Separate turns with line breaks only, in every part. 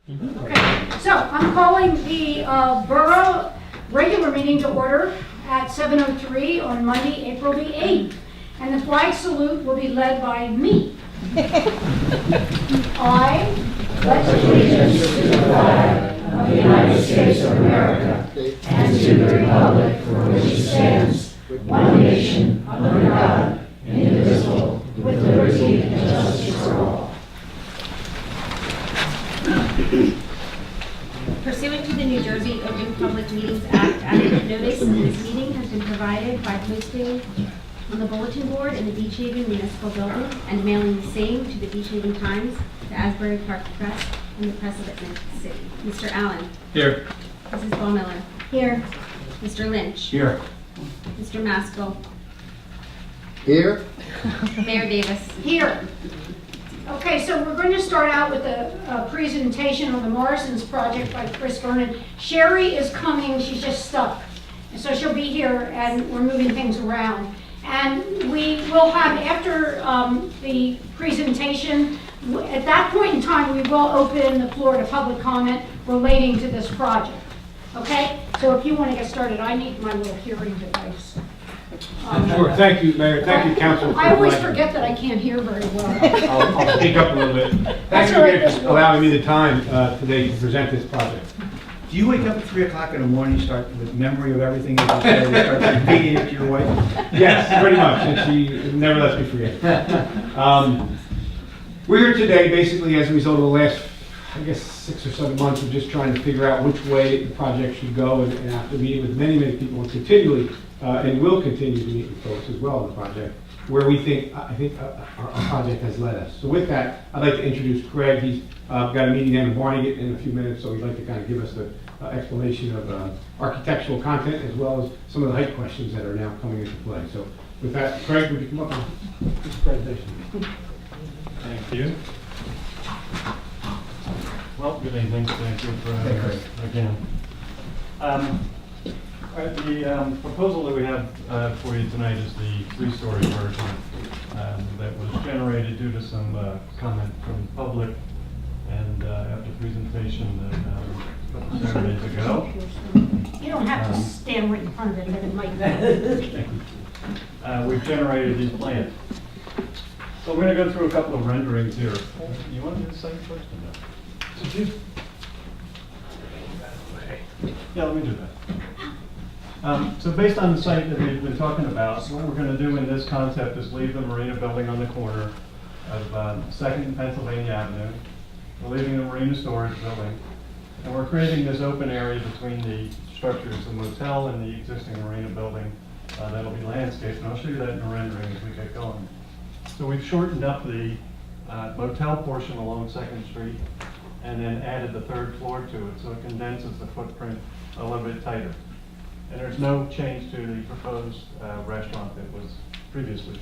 Okay, so I'm calling the Borough regular meeting to order at 7:03 on Monday, April the 8th. And the flag salute will be led by me. I pledge allegiance to the flag of the United States of America and to the republic for which it stands, one nation, under God, indivisible, with liberty and justice for all.
Pursuant to the New Jersey Open Public Meetings Act, adequate notice of this meeting has been provided by posting on the bulletin board in the Beach Haven Municipal Building and mailing the same to the Beach Haven Times, the Asbury Park Press, and the Press of Atlantic City. Mr. Allen.
Here.
Mrs. Ball Miller. Here. Mr. Lynch.
Here.
Mr. Maskell.
Here.
Mayor Davis.
Here. Okay, so we're going to start out with a presentation on the Morrison's project by Chris Vernon. Sherry is coming, she's just stuck. And so she'll be here and we're moving things around. And we will have, after the presentation, at that point in time, we will open the floor to public comment relating to this project. Okay? So if you want to get started, I need my little hearing device.
Sure, thank you, Mayor, thank you, Council.
I always forget that I can't hear very well.
I'll speak up a little bit. Thank you
all right,
again for allowing me the time today to present this project.
Do you wake up at 3 o'clock in the morning, start with memory of everything that you said, and start repeating it to your wife?
Yes, pretty much, and she never lets me forget. We're here today basically as a result of the last, I guess, 6 or 7 months of just trying to figure out which way the project should go, and after meeting with many, many people and continually, and will continue to meet with folks as well on the project, where we think, I think our project has led us. So with that, I'd like to introduce Craig. He's got a meeting down in Barnegat in a few minutes, so he'd like to kind of give us the explanation of architectural content as well as some of the height questions that are now coming into play. So with that, Craig, would you come up and do this presentation?
Thank you. Well, good evening. Thank you for having us again. The proposal that we have for you tonight is the 3-story version that was generated due to some comment from the public and after presentation a couple Saturdays ago.
You don't have to stand right in front of it, then it might.
We've generated these plans. So we're going to go through a couple of renderings here. You want to do the site first or no? Yeah, let me do that. So based on the site that we've been talking about, what we're going to do in this concept is leave the Marina building on the corner of 2nd and Pennsylvania Avenue. We're leaving the Marina storage building. And we're creating this open area between the structures, the motel and the existing Marina building. That'll be landscaped, and I'll show you that in the rendering as we get going. So we've shortened up the motel portion along 2nd Street and then added the 3rd floor to it, so it condenses the footprint a little bit tighter. And there's no change to the proposed restaurant that was previously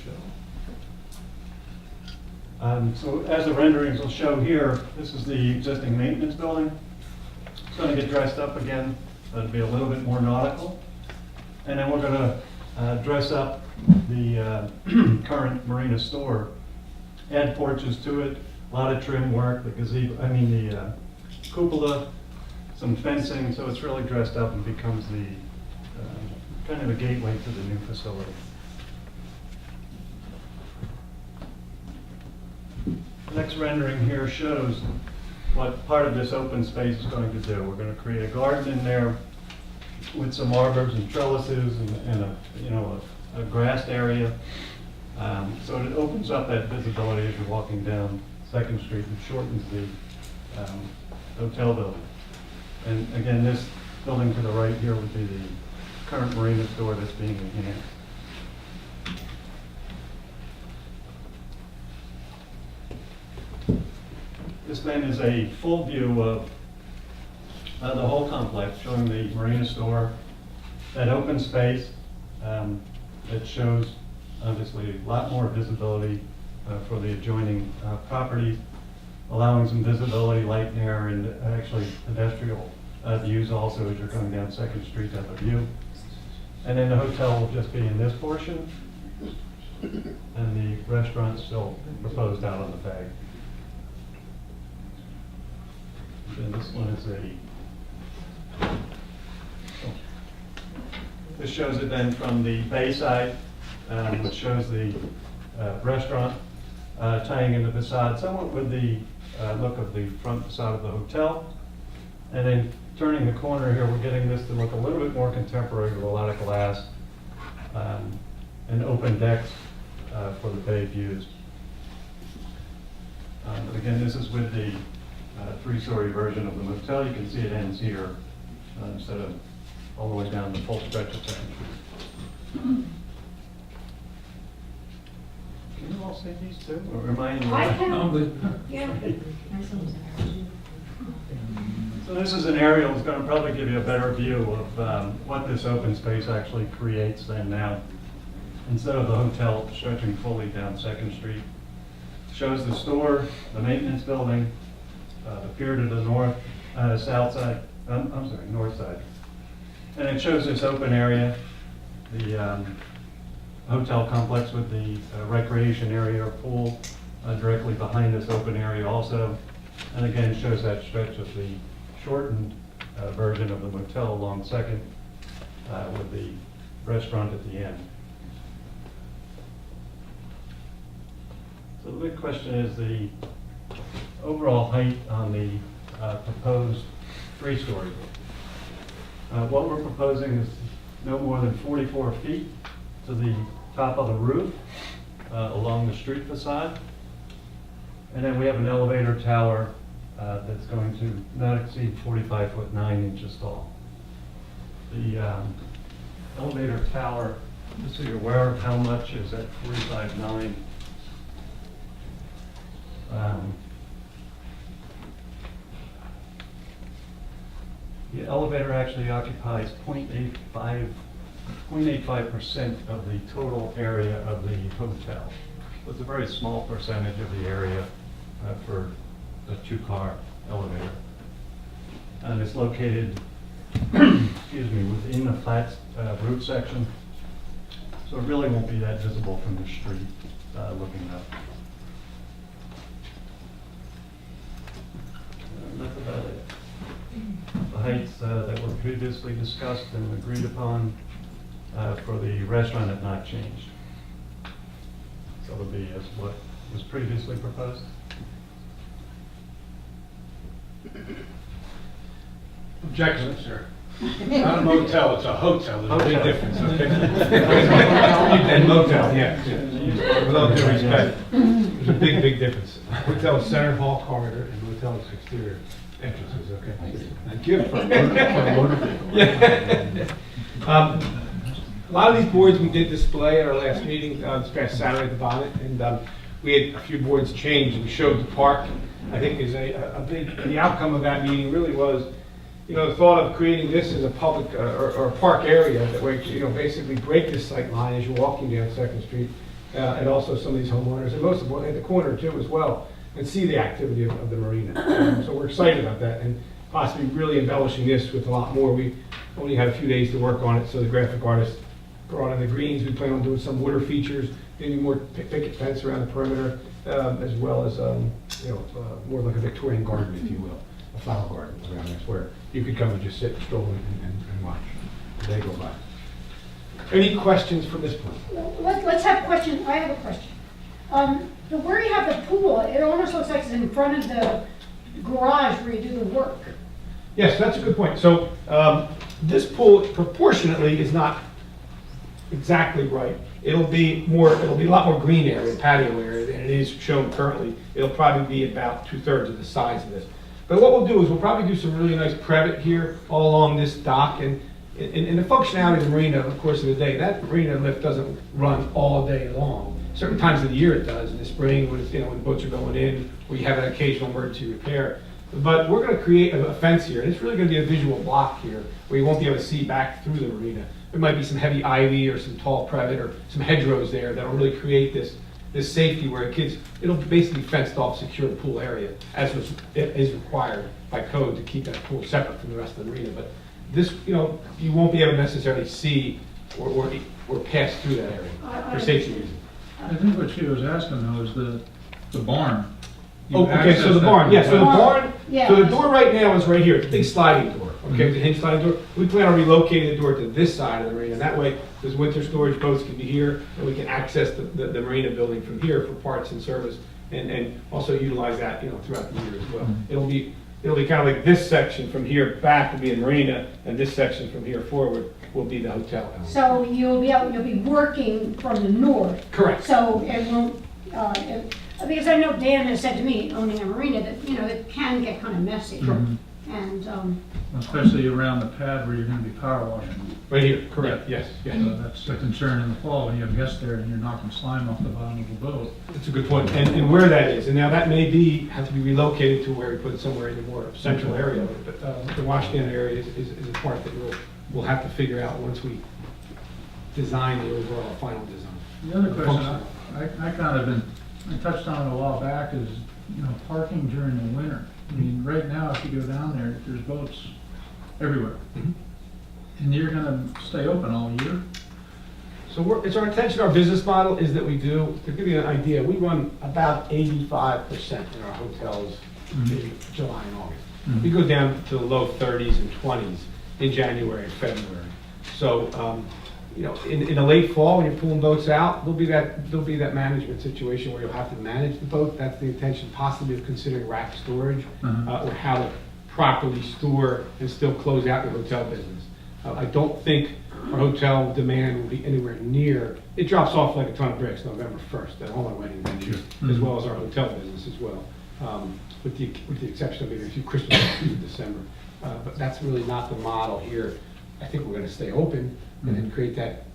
shown. So as the renderings will show here, this is the existing maintenance building. It's going to get dressed up again. It'll be a little bit more nautical. And then we're going to dress up the current Marina store, add porches to it, a lot of trim work, the gazebo, the cupola, some fencing, so it's really dressed up and becomes the kind of a gateway to the new facility. The next rendering here shows what part of this open space is going to do. We're going to create a garden in there with some arbors and trellises and a grassed area. So it opens up that visibility as you're walking down 2nd Street and shortens the hotel building. And again, this building to the right here would be the current Marina store that's being enhanced. This then is a full view of the whole complex, showing the Marina store, that open space that shows obviously a lot more visibility for the adjoining properties, allowing some visibility, light and air, and actually pedestrian views also as you're coming down 2nd Street to have a view. And then the hotel will just be in this portion, and the restaurant's still proposed out on the bay. and this one is this shows it then from the bay side, which shows the restaurant tying into the facade, somewhat with the look of the front facade of the hotel. And then turning the corner here, we're getting this to look a little bit more contemporary with a lot of glass and open decks for the bay views. But again, this is with the three-story version of the motel. You can see it ends here instead of all the way down the full stretch of Second Street. Can you all see these too? Or am I in the
I
right?
can, yeah.
So this is an aerial. It's going to probably give you a better view of what this open space actually creates then now. Instead of the hotel stretching fully down Second Street. Shows the store, the maintenance building, the pier to the north, south side, I'm sorry, north side. And it shows this open area, the hotel complex with the recreation area or pool directly behind this open area also. And again, it shows that stretch of the shortened version of the motel along Second with the restaurant at the end. So the big question is the overall height on the proposed three-story. What we're proposing is no more than 44 feet to the top of the roof along the street facade. And then we have an elevator tower that's going to not exceed 45 foot 9 inches tall. The elevator tower, just so you're aware of how much is at 45.9. The elevator actually occupies 0.85% of the total area of the hotel. So it's a very small percentage of the area for a two-car elevator. And it's located, excuse me, within the flat roof section. So it really won't be that visible from the street looking up. That's about it. The heights that were previously discussed and agreed upon for the restaurant have not changed. So it'll be as what was previously proposed.
Objection, sir. Not a motel, it's a hotel, there's a big difference, okay? And motel, yeah. With all due respect, there's a big, big difference. Hotel is center hall corridor, and motel is exterior entrances, okay? Thank you. A lot of these boards we did display at our last meeting, this past Saturday at the Bonnet, and we had a few boards changed. We showed the park. I think is a big, the outcome of that meeting really was, you know, the thought of creating this as a public or a park area that way, you know, basically break this sight line as you're walking down Second Street, and also some of these homeowners, and most of them at the corner too as well, and see the activity of the marina. So we're excited about that, and possibly really embellishing this with a lot more. We only had a few days to work on it, so the graphic artist brought in the greens. We plan on doing some water features, maybe more picket fence around the perimeter, as well as you know, more like a Victorian garden, if you will, a flower garden around there, where you could come and just sit, stroll, and watch the day go by. Any questions from this point?
Let's have questions. I have a question. Where you have the pool, it almost looks like it's in front of the garage where you do the work.
Yes, that's a good point. So this pool proportionately is not exactly right. It'll be a lot more green area, patio area than it is shown currently. It'll probably be about 2/3 of the size of this. But what we'll do is we'll probably do some really nice privet here all along this dock, and the functionality of the marina, of course, of the day, that marina lift doesn't run all day long. Certain times of the year it does, in the spring when it's, you know, when boats are going in, or you have an occasional emergency repair. But we're going to create a fence here, and it's really going to be a visual block here, where you won't be able to see back through the marina. There might be some heavy ivy or some tall privet or some hedgerows there that'll really create this safety where kids, it'll basically fenced off secure pool area as is required by code to keep that pool separate from the rest of the marina. But this, you know, you won't be able to necessarily see or pass through that area for safety reasons.
I think what she was asking though is the barn.
Oh, okay, so the barn, yeah, so the barn,
Yeah.
so the door right now is right here, it's a big sliding door, okay, it's a hinge sliding door. We plan on relocating the door to this side of the marina, that way, there's winter storage, boats can be here, and we can access the marina building from here for parts and service, and also utilize that, you know, throughout the year as well. It'll be kind of like this section from here back will be the marina, and this section from here forward will be the hotel.
So you'll be working from the north.
Correct.
So it won't, because I know Dan has said to me, owning a marina, that, you know, it can get kind of messy. And,
Especially around the pad where you're gonna be power washing.
Right here, correct, yes, yes.
So that's the concern in the fall, when you have guests there and you're knocking slime off the bottom of the boat.
That's a good point, and where that is, and now that may have to be relocated to where we put it somewhere in the more central area, but the washdown area is a part that we'll have to figure out once we design the overall final design.
The other question, I kind of been, I touched on it a while back, is, you know, parking during the winter. I mean, right now, if you go down there, there's boats everywhere.
Mhm.
And you're gonna stay open all year?
So it's our intention, our business model is that we do, to give you an idea, we run about 85% in our hotels in July and August. We go down to the low 30s and 20s in January and February. So, you know, in the late fall, when you're pulling boats out, there'll be that management situation where you'll have to manage the boat. That's the intention, possibly of considering rack storage, or how to properly store and still close out your hotel business. I don't think our hotel demand will be anywhere near, it drops off like a ton of bricks November 1st at all our wedding venues, as well as our hotel business as well, with the exception of maybe a few Christmas parties in December. But that's really not the model here. I think we're gonna stay open and then create that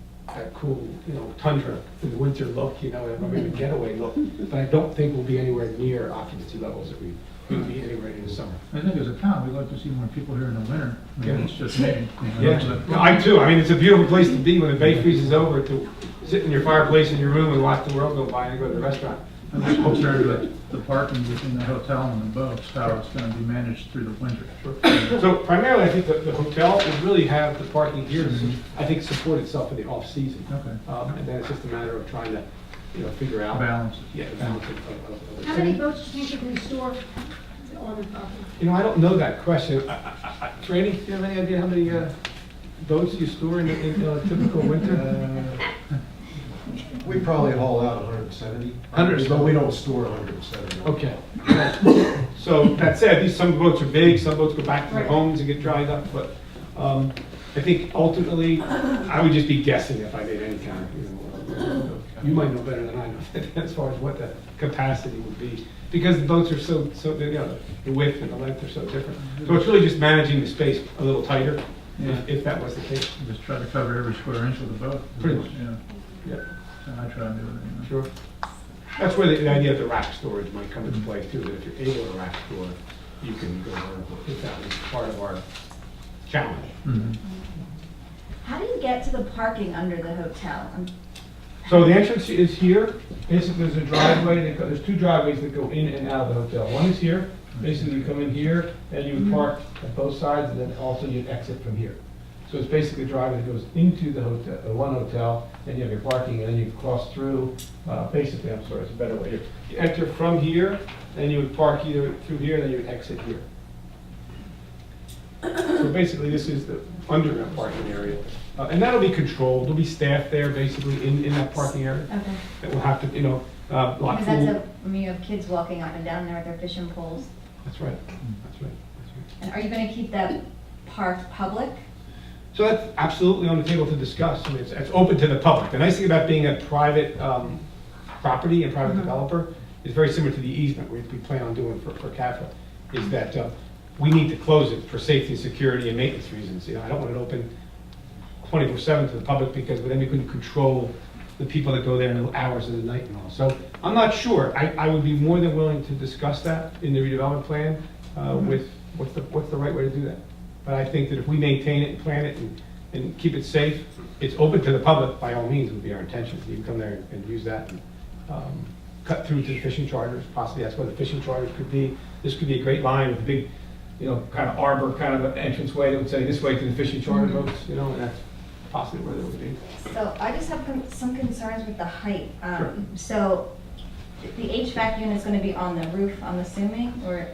cool, you know, tundra in the winter look, you know, maybe a getaway look. But I don't think we'll be anywhere near occupancy levels that we would be anywhere in the summer.
I think as a town, we'd like to see more people here in the winter. I mean,
Yeah.
it's just me. You know,
Yeah,
but-
no, I too. I mean, it's a beautiful place to be when the bay freezes over, to sit in your fireplace in your room and watch the world go by and go to the restaurant.
I'm just concerned with the parking between the hotel and the boats, how it's gonna be managed through the winter.
So primarily, I think the hotel would really have the parking here, to, I think, support itself for the off-season.
Okay.
And then it's just a matter of trying to, you know, figure out.
Balance.
Yeah, the balance of
how many boats do you think you can store on the property?
You know, I don't know that question. Randy, do you have any idea how many boats you store in a typical winter?
We probably haul out 170.
100.
But we don't store 170.
Okay. So that said, some boats are big, some boats go back to their
Right.
homes and get dried up, but I think ultimately, I would just be guessing if I made any kind of, you know, you might know better than I know as far as what the capacity would be. Because the boats are so, you know, the width and the length are so different. So it's really just managing the space a little tighter, if that was the case.
Just try to cover every square inch of the boat.
Pretty much.
Yeah,
Yeah,
so I try to do it,
sure. That's where the idea of the rack storage might come into play too, that if you're able to rack store, you can go vertical, if that was part of our challenge.
you know.
How do you get to the parking under the hotel?
So the entrance is here, basically there's a driveway, there's two driveways that go in and out of the hotel. One is here, basically you come in here, and you would park at both sides, and then also you'd exit from here. So it's basically a driveway that goes into the hotel, one hotel, then you have your parking, and then you cross through, basically, I'm sorry, it's a better way. You enter from here, then you would park either through here, then you would exit here. So basically, this is the underground parking area. And that'll be controlled, there'll be staff there, basically, in that parking area.
Okay.
That will have to, you know, lock
Because that's
pool.
I mean, you have kids walking up and down there with their fishing poles.
That's right, that's right, that's right.
And are you gonna keep that park public?
So that's absolutely on the table to discuss. I mean, it's open to the public. The nice thing about being a private property and private developer is very similar to the easement we plan on doing for CAFA, is that we need to close it for safety, security, and maintenance reasons. You know, I don't want it open 24/7 to the public because then we couldn't control the people that go there in the hours of the night and all. So I'm not sure. I would be more than willing to discuss that in the redevelopment plan with what's the right way to do that. But I think that if we maintain it and plan it and keep it safe, it's open to the public, by all means, would be our intention. You can come there and use that and cut through to the fishing charters. Possibly that's where the fishing charters could be. This could be a great line with a big, you know, kind of arbor, kind of an entranceway that would say this way to the fishing charter boats, you know, and that's possibly where they would be.
So I just have some concerns with the height.
Sure.
So the HVAC unit is gonna be on the roof, I'm assuming, or?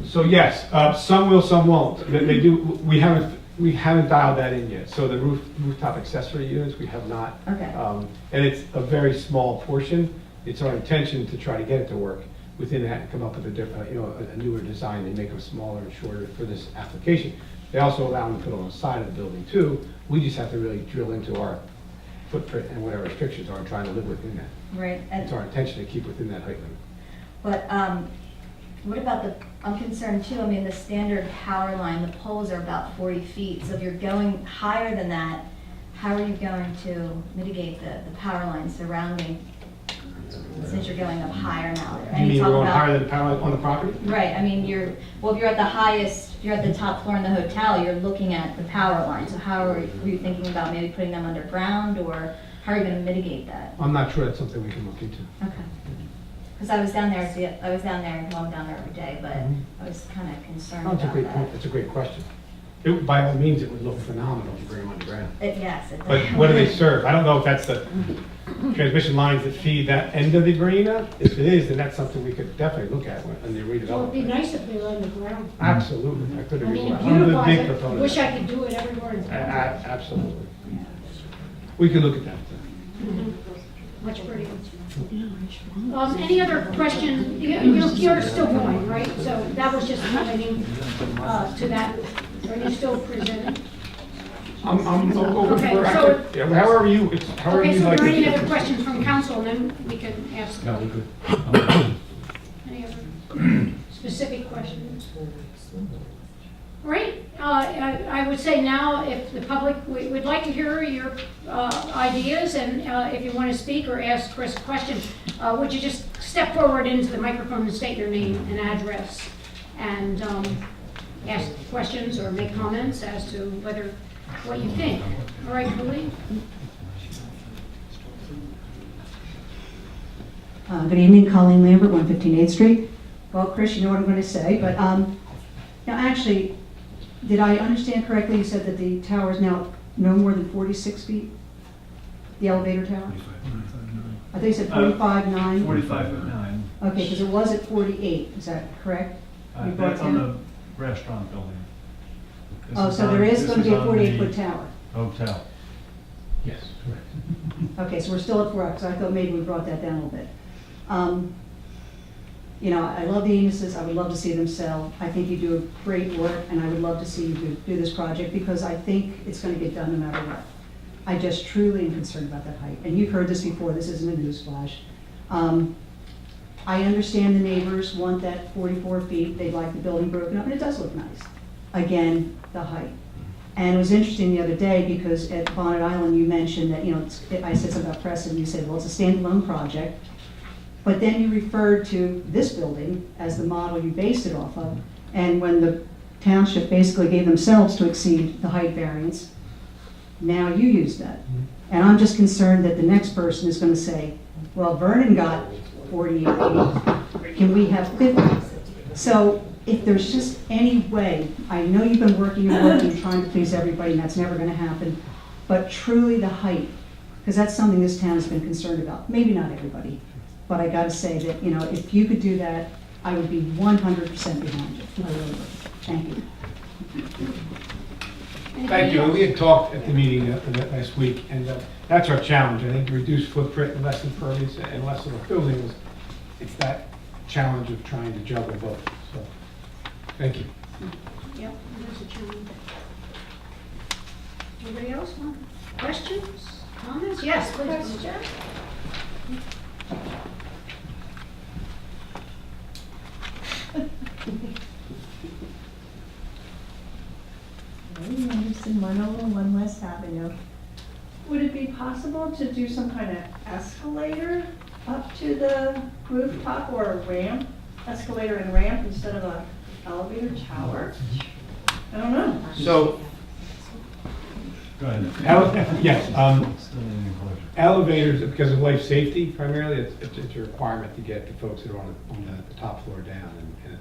So yes, some will, some won't. They do, we haven't dialed that in yet. So the rooftop accessory units, we have not.
Okay.
And it's a very small portion. It's our intention to try to get it to work within that and come up with a different, a newer design and make them smaller and shorter for this application. They also allow them to put on the side of the building too. We just have to really drill into our footprint and whatever restrictions are and try to live within that.
Right,
It's our intention to keep within that height limit.
but, what about I'm concerned too, I mean, the standard power line, the poles are about 40 feet, so if you're going higher than that, how are you going to mitigate the power line surrounding, since you're going up higher now?
You
And
mean
talk
we're going
about-
higher than the power on the property?
Right, I mean, if you're at the highest, if you're at the top floor in the hotel, you're looking at the power line, so how were you thinking about maybe putting them underground, or how are you gonna mitigate that?
I'm not sure that's something we can look into.
Okay. Because I was down there, well, I'm down there every day, but I was kind of concerned
Oh, it's a
about
great
that.
point. It's a great question. By all means, it would look phenomenal if you bring them underground.
Yes, it
But
does.
what do they serve? I don't know if that's the transmission lines that feed that end of the arena. If it is, then that's something we could definitely look at in the
Well, it'd be
redevelopment.
nice if they were on the ground.
Absolutely. I couldn't
I
agree
mean,
more.
it
I'm a
beautifies
big
it.
proponent.
Wish I could do it everywhere in town.
Absolutely. We could look at that.
Much prettier. Any other questions? You're still going, right? So that was just relating to that. Are you still presenting?
I'm open
Okay,
for,
so-
yeah, however you, however
Okay,
you
so are
like
there any
to.
other questions from council, and then we can ask
No, we could.
any other specific questions? All right, I would say now, if the public, we'd like to hear your ideas, and if you want to speak or ask Chris a question, would you just step forward into the microphone and state your name and address, and ask questions or make comments as to what you think. All right, Julie?
Good evening, Colleen Lambert, 115 8th Street. Well, Chris, you know what I'm going to say, but now actually, did I understand correctly? You said that the tower is now no more than 46 feet? The elevator tower? I think you said 45.9?
45'9".
Okay, because it was at 48, is that correct? You brought
That's on
down?
the restaurant building. This
Oh, so there is
this
going to be a
on the
48-foot tower?
Hotel.
Yes, correct.
Okay, so we're still at 4, because I thought maybe we brought that down a little bit. You know, I love the Enos's, I would love to see them sell. I think you do a great work, and I would love to see you do this project, because I think it's gonna get done no matter what. I just truly am concerned about that height, and you've heard this before, this isn't a newsflash. I understand the neighbors want that 44 feet, they'd like the building broken up, and it does look nice. Again, the height. And it was interesting the other day, because at Bonnet Island, you mentioned that, I said something about Preston, you said, well, it's a standalone project. But then you referred to this building as the model you based it off of. And when the township basically gave themselves to exceed the height variance, now you use that. And I'm just concerned that the next person is gonna say, well, Vernon got 48 feet, can we have 50? So if there's just any way, I know you've been working and working, trying to please everybody, and that's never gonna happen, but truly the height, because that's something this town has been concerned about. Maybe not everybody, but I gotta say that, if you could do that, I would be 100% behind you. I really would. Thank you.
Thank you. And we had talked at the meeting last week, and that's our challenge. I think reduced footprint and less impervious and less of a building it's that challenge of trying to juggle both. So, thank you.
Yep, that's a challenge. Anybody else want questions, comments? Yes, please.
Anderson, 101 West Avenue.
Would it be possible to do some kind of escalator up to the rooftop, or a ramp, escalator and ramp instead of a elevator tower? I don't know.
So,
Go ahead.
yes,
Still in the enclosure.
elevators, because of life safety primarily, it's a requirement to get the folks that are on the top floor down. And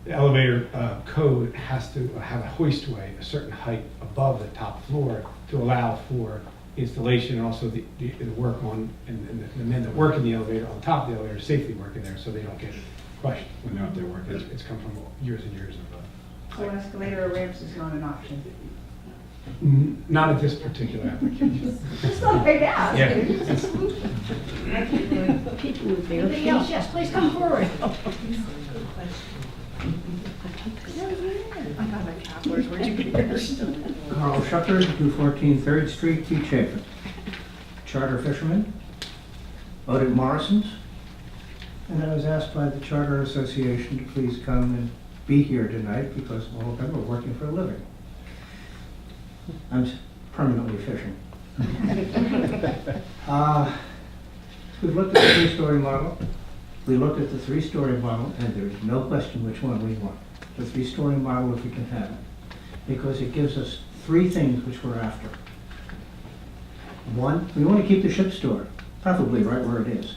the elevator code has to have a hoistway a certain height above the top floor to allow for installation and also the work on, and the men that work in the elevator, on top of the elevator, safely working there, so they don't get crushed when they're out there working. It's come from years and years of,
So escalator or ramps is not an option.
not at this particular application.
It's not big ask.
Yeah.
Anybody else? Yes, please come forward.
Carl Shucker, 214 3rd Street, Beach Haven. Charter fisherman, out at Morrison's. And I was asked by the Charter Association to please come and be here tonight because all of them are working for a living. I'm permanently fishing. We've looked at the three-story model. We looked at the three-story model, and there's no question which one we want. The three-story model, if we can have it, because it gives us three things which we're after. One, we want to keep the ship store, preferably right where it is.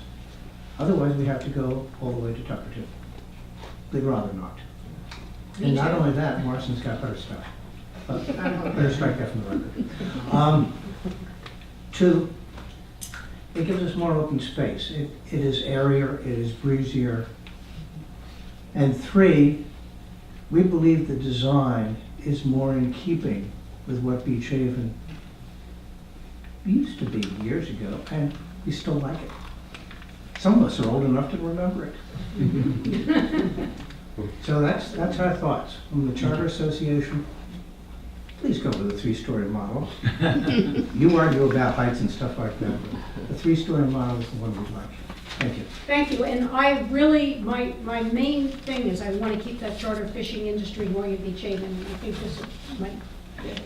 Otherwise, we have to go all the way to Tuckerton. We'd rather not. And not only that, Morrison's got better stuff. But better strike that from the record. Two, it gives us more open space. It is airier, it is breezier. And three, we believe the design is more in keeping with what Beach Haven used to be years ago, and we still like it. Some of us are old enough to remember it. So that's our thoughts. From the Charter Association, please go with a three-story model. You argue about heights and stuff like that, but the three-story model is the one we'd like. Thank you.
Thank you, and I really, my main thing is I want to keep that charter fishing industry going in Beach Haven, and I think this might.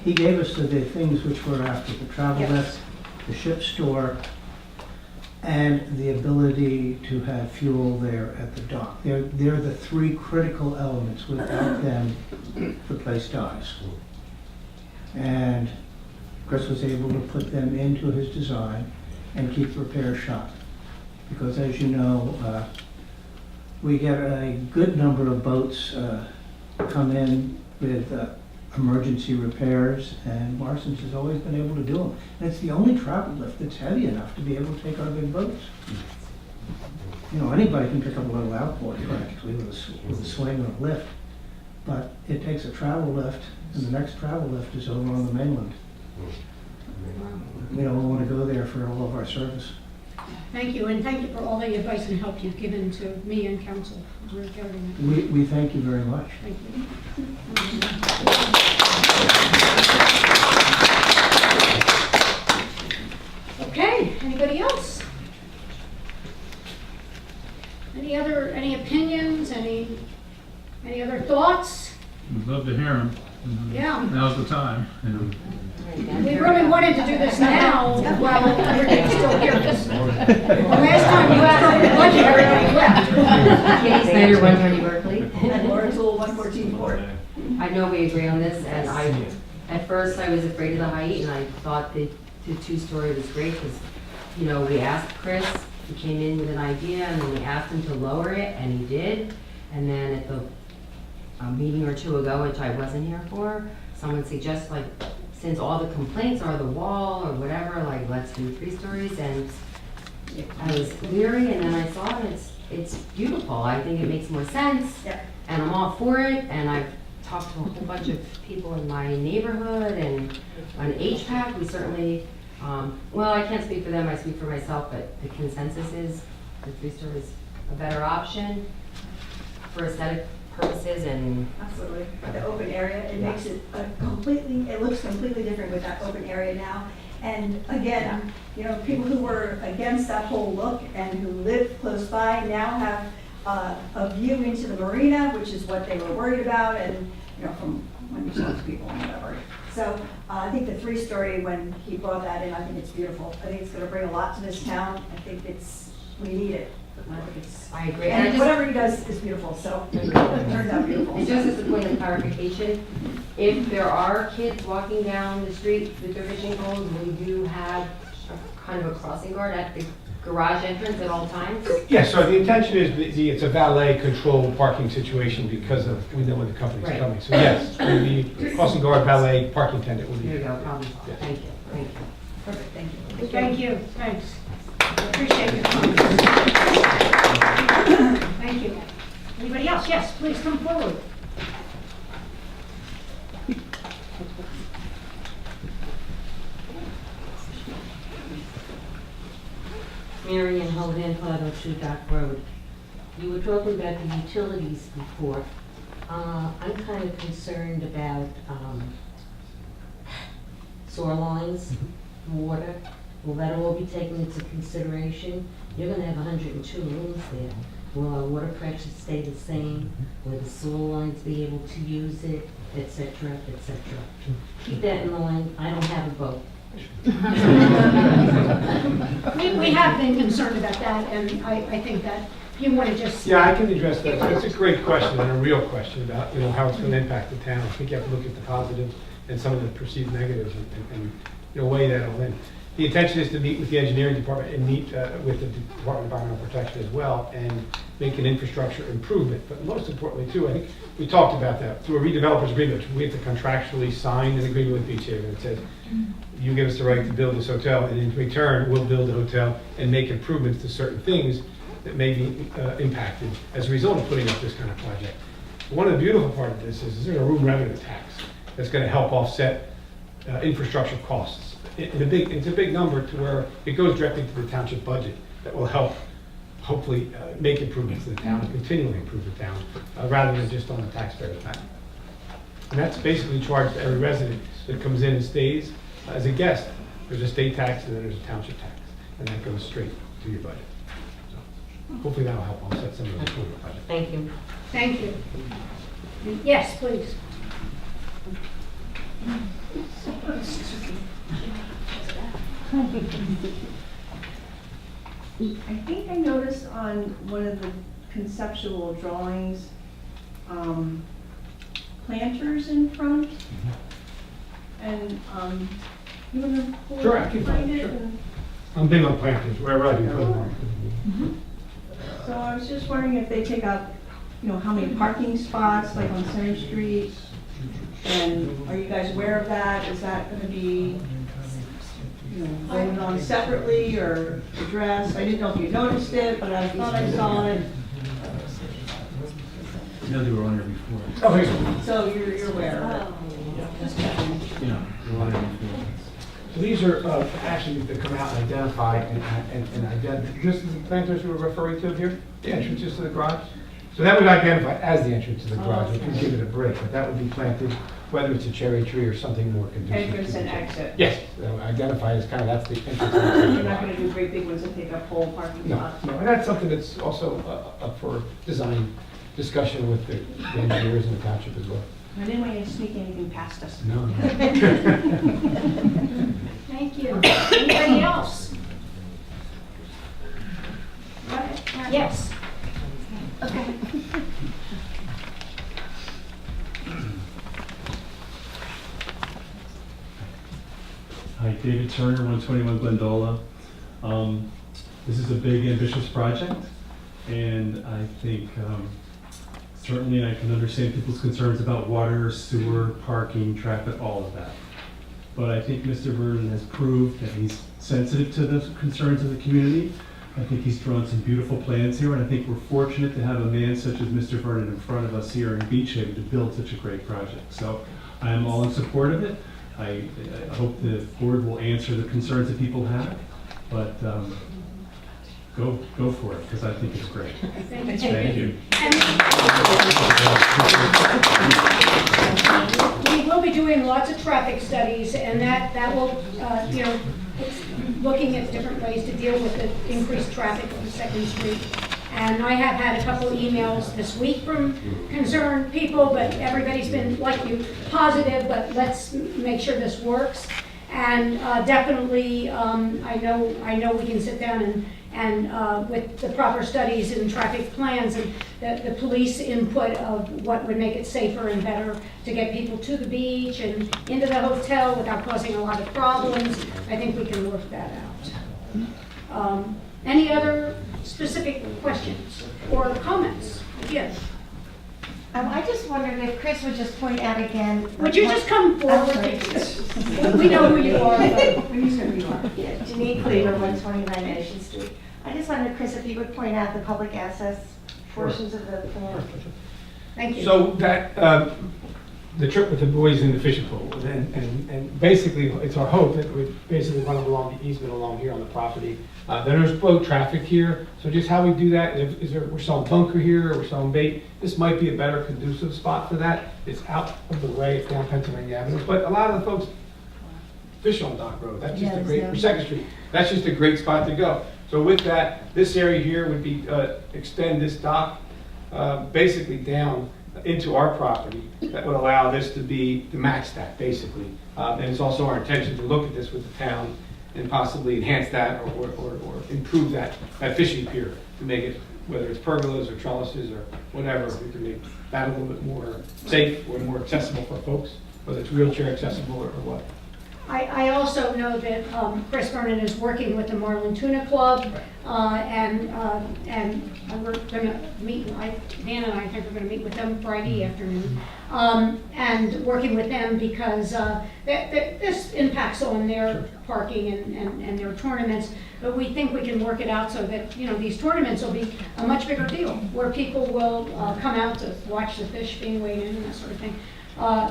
He gave us the things which we're after, the travel
Yes.
lift, the ship store, and the ability to have fuel there at the dock. They're the three critical elements. Without them, the place dies. And Chris was able to put them into his design and keep the repair shop. Because as you know, we get a good number of boats come in with emergency repairs, and Morrison's has always been able to do them. And it's the only travel lift that's heavy enough to be able to take our big boats. You know, anybody can pick up a little outboard practically with a swing or a lift, but it takes a travel lift, and the next travel lift is over on the mainland. We don't want to go there for all of our service.
Thank you, and thank you for all the advice and help you've given to me and council. We're carrying it.
We thank you very much.
Thank you. Okay, anybody else? Any opinions, any other thoughts?
We'd love to hear them.
Yeah.
Now's the time.
We really wanted to do this now, while everything's still here. The last time we started the budget, everybody left.
Katie Snyder, 120 Berkeley.
And Laura Tool, 114 Court.
I know we agree on this, and at first I was afraid of the height, and I thought the two-story was great, because, you know, we asked Chris, he came in with an idea, and then we asked him to lower it, and he did. And then at the a meeting or two ago, which I wasn't here for, someone suggested, like, since all the complaints are the wall or whatever, like, let's do 3 stories, and I was leery, and then I saw it, it's beautiful. I think it makes more sense,
Yeah.
and I'm all for it, and I've talked to a whole bunch of people in my neighborhood, and on HPAC, we certainly, well, I can't speak for them, I speak for myself, but the consensus is the 3-story is a better option for aesthetic purposes, and
Absolutely. The open area, it makes it it looks completely different with that open area now. And again, you know, people who were against that whole look and who live close by now have a view into the marina, which is what they were worried about, and, you know, from when you talk to people and whatever. So I think the 3-story, when he brought that in, I think it's beautiful. I think it's gonna bring a lot to this town. I think we need it.
I agree.
And whatever he does is beautiful, so it turns out beautiful.
And just as a point of clarification, if there are kids walking down the street with their fishing poles, we do have a kind of a crossing guard at the garage entrance at all times.
Yeah, so the intention is, it's a valet control parking situation because we know when the company's
Right.
coming. So yes, the crossing guard valet parking attendant will be.
There you go, problem solved. Thank you, thank you.
Perfect, thank you.
Thank you, thanks. Appreciate your comments. Thank you. Anybody else? Yes, please come forward.
Marion Holden, 502 Dock Road. You were talking about the utilities before. I'm kind of concerned about sewer lines, water. Will that all be taken into consideration? You're gonna have 102 rooms there. Will our water pressure stay the same? Will the sewer lines be able to use it, et cetera, et cetera? Keep that in mind. I don't have a boat.
We have been concerned about that, and I think that you want to just.
Yeah, I can address that. It's a great question and a real question about, how it's going to impact the town. I think you have to look at the positives and some of the perceived negatives and weigh that all in. The intention is to meet with the engineering department and meet with the Department of Environmental Protection as well and make an infrastructure improvement. But most importantly too, I think we talked about that. Through a redeveloper's agreement, we have to contractually sign an agreement with Beach Haven that says, you give us the right to build this hotel, and in return, we'll build the hotel and make improvements to certain things that may be impacted as a result of putting up this kind of project. One of the beautiful part of this is there's a room revenue tax that's going to help offset infrastructure costs. It's a big number to where it goes directly to the township budget that will help hopefully make improvements to the town and continually improve the town rather than just on the taxpayer's back. And that's basically charged to every resident that comes in and stays as a guest. There's a state tax and then there's a township tax, and that goes straight to your budget. So hopefully that'll help offset some of the improvement budget.
Thank you.
Thank you. Yes, please.
I think I noticed on one of the conceptual drawings, planters in front. And, you wanna pull
Sure, I can
find it?
sure.
And
I'm big on planters, wherever I can put them.
so I was just wondering if they take up, how many parking spots, like on Center Street? And are you guys aware of that? Is that gonna be, voted on separately or addressed? I didn't know if you noticed it, but I thought I saw it.
Yeah, they were on here before.
Oh, here.
So you're aware of it? Just checking.
Yeah, they were on here before.
So these are actually that come out and identify and identify. This is the planters we were referring to here, the entrances to the garage. So that would identify as the entrance to the garage, if you give it a break, but that would be planted, whether it's a cherry tree or something more conducive.
Entrance
to
and
the-
exit.
Yes, identify as kind of, that's the entrance.
You're not gonna do great big ones that take up whole parking
No,
lots?
no, and that's something that's also up for design discussion with the engineers and the township as well.
I didn't want you to sneak anything past us.
No.
Thank you. Anybody else? Yes. Okay.
Hi, David Turner, 121 Glendola. This is a big, ambitious project, and I think certainly I can understand people's concerns about water, sewer, parking, traffic, all of that. But I think Mr. Vernon has proved that he's sensitive to the concerns of the community. I think he's drawn some beautiful plans here, and I think we're fortunate to have a man such as Mr. Vernon in front of us here in Beach Haven to build such a great project. So I am all in support of it. I hope the board will answer the concerns that people have, but go for it, because I think it's great. Thank you.
We will be doing lots of traffic studies, and that will, it's looking at different ways to deal with the increased traffic on Second Street. And I have had a couple emails this week from concerned people, but everybody's been, like you, positive, but let's make sure this works. And definitely, I know we can sit down and with the proper studies and traffic plans and the police input of what would make it safer and better to get people to the beach and into the hotel without causing a lot of problems, I think we can work that out. Any other specific questions or comments? Yes.
I just wondered if Chris would just point out again.
Would you just come forward? We know who you are.
Yeah, Janine Cleaver, 129 Ocean Street. I just wondered, Chris, if you would point out the public access portions of the plan.
Thank you.
So that, the trip with the boys in the fishing pool, and basically, it's our hope that we basically run along the easement along here on the property. There's boat traffic here, so just how we do that, we're selling bunker here, or we're selling bait, this might be a better conducive spot for that. It's out of the way, it's down Pennsylvania Avenue, but a lot of the folks fish on Dock Road, that's just a great, or Second Street, that's just a great spot to go. So with that, this area here would be, extend this dock, basically down into our property. That would allow this to be, to match that, basically. And it's also our intention to look at this with the town and possibly enhance that or improve that fishing pier to make it, whether it's pergolas or trellises or whatever, we can make that a little bit more safe or more accessible for folks, whether it's wheelchair accessible or what.
I also know that Chris Vernon is working with the Marlin Tuna Club, and we're gonna meet, Dan and I think we're gonna meet with them Friday afternoon, and working with them because this impacts on their parking and their tournaments, but we think we can work it out so that, you know, these tournaments will be a much bigger deal, where people will come out to watch the fish being weighed in and that sort of thing.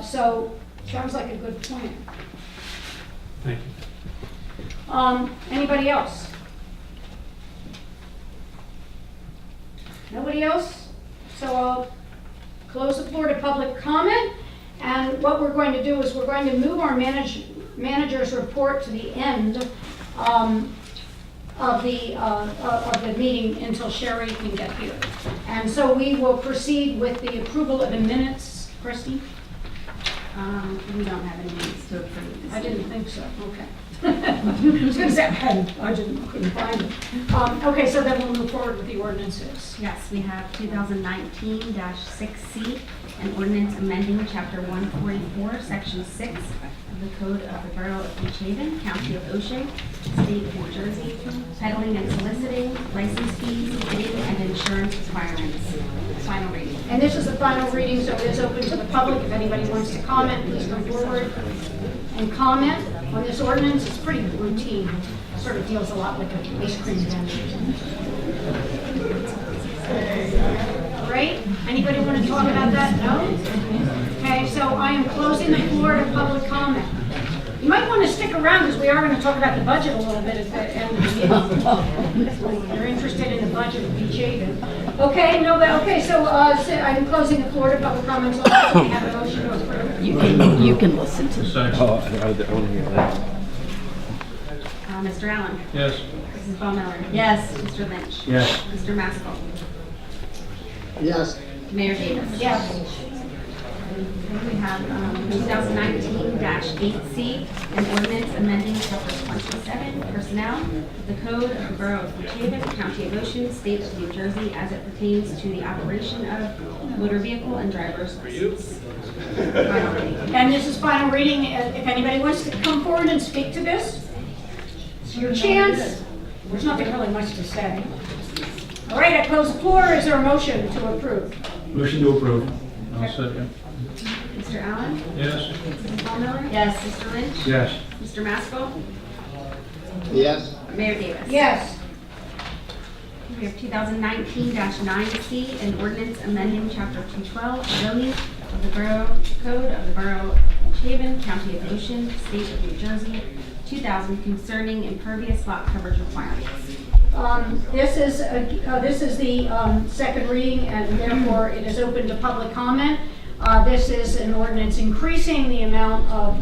So, sounds like a good plan.
Thank you.
Anybody else? Nobody else? So I'll close the floor to public comment. And what we're going to do is we're going to move our manager's report to the end of the meeting until Sherry can get here. And so we will proceed with the approval of the minutes. Christie?
We don't have any minutes to approve.
I didn't think so, okay. I was gonna say, I couldn't find them. Okay, so then we'll move forward with the ordinances.
Yes, we have 2019-6C, an ordinance amending Chapter 144, Section 6 of the Code of the Borough of Beach Haven, County of Ocean, State of New Jersey, peddling and soliciting, license fees, bidding, and insurance requirements. Final reading.
And this is the final reading, so it is open to the public. If anybody wants to comment, please come forward and comment on this ordinance. It's pretty routine. It sort of deals a lot like an ice cream vendor. Right? Anybody want to talk about that? No? Okay, so I am closing the floor to public comment. You might want to stick around because we are going to talk about the budget a little bit at the end of the meeting. You're interested in the budget of Beach Haven. Okay, no, but okay, so I'm closing the floor to public comments. Also, we have a motion to approve.
You can listen to
Second.
Mr. Allen?
Yes.
Mrs. Ball Miller?
Yes.
Mr. Lynch?
Yes.
Mr. Maskell?
Yes.
Mayor Davis?
Yes.
We have 2019-8C, an ordinance amending Chapter 27, Personnel, the Code of the Borough of Beach Haven, County of Ocean, State of New Jersey, as it pertains to the operation of motor vehicle and driver's license. Final reading.
And this is final reading. If anybody wants to come forward and speak to this, it's your chance. There's nothing really much to say. All right, I close the floor. Is there a motion to approve?
Motion to approve.
I'll second.
Mr. Allen?
Yes.
Mrs. Ball Miller?
Yes.
Mr. Lynch?
Yes.
Mr. Maskell?
Yes.
Mayor Davis?
Yes.
We have 2019-9C, an ordinance amending Chapter 212, zoning of the Borough Code of the Borough of Beach Haven, County of Ocean, State of New Jersey, 2000, concerning impervious lot coverage requirements.
This is the second reading, and therefore it is open to public comment. This is an ordinance increasing the amount of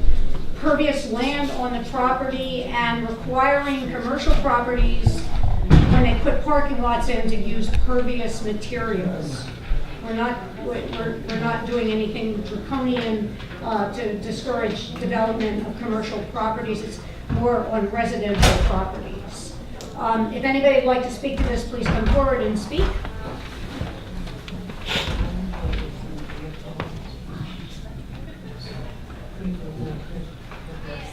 pervious land on the property and requiring commercial properties, when they put parking lots in, to use pervious materials. We're not doing anything draconian to discourage development of commercial properties. It's more on residential properties. If anybody would like to speak to this, please come forward and speak.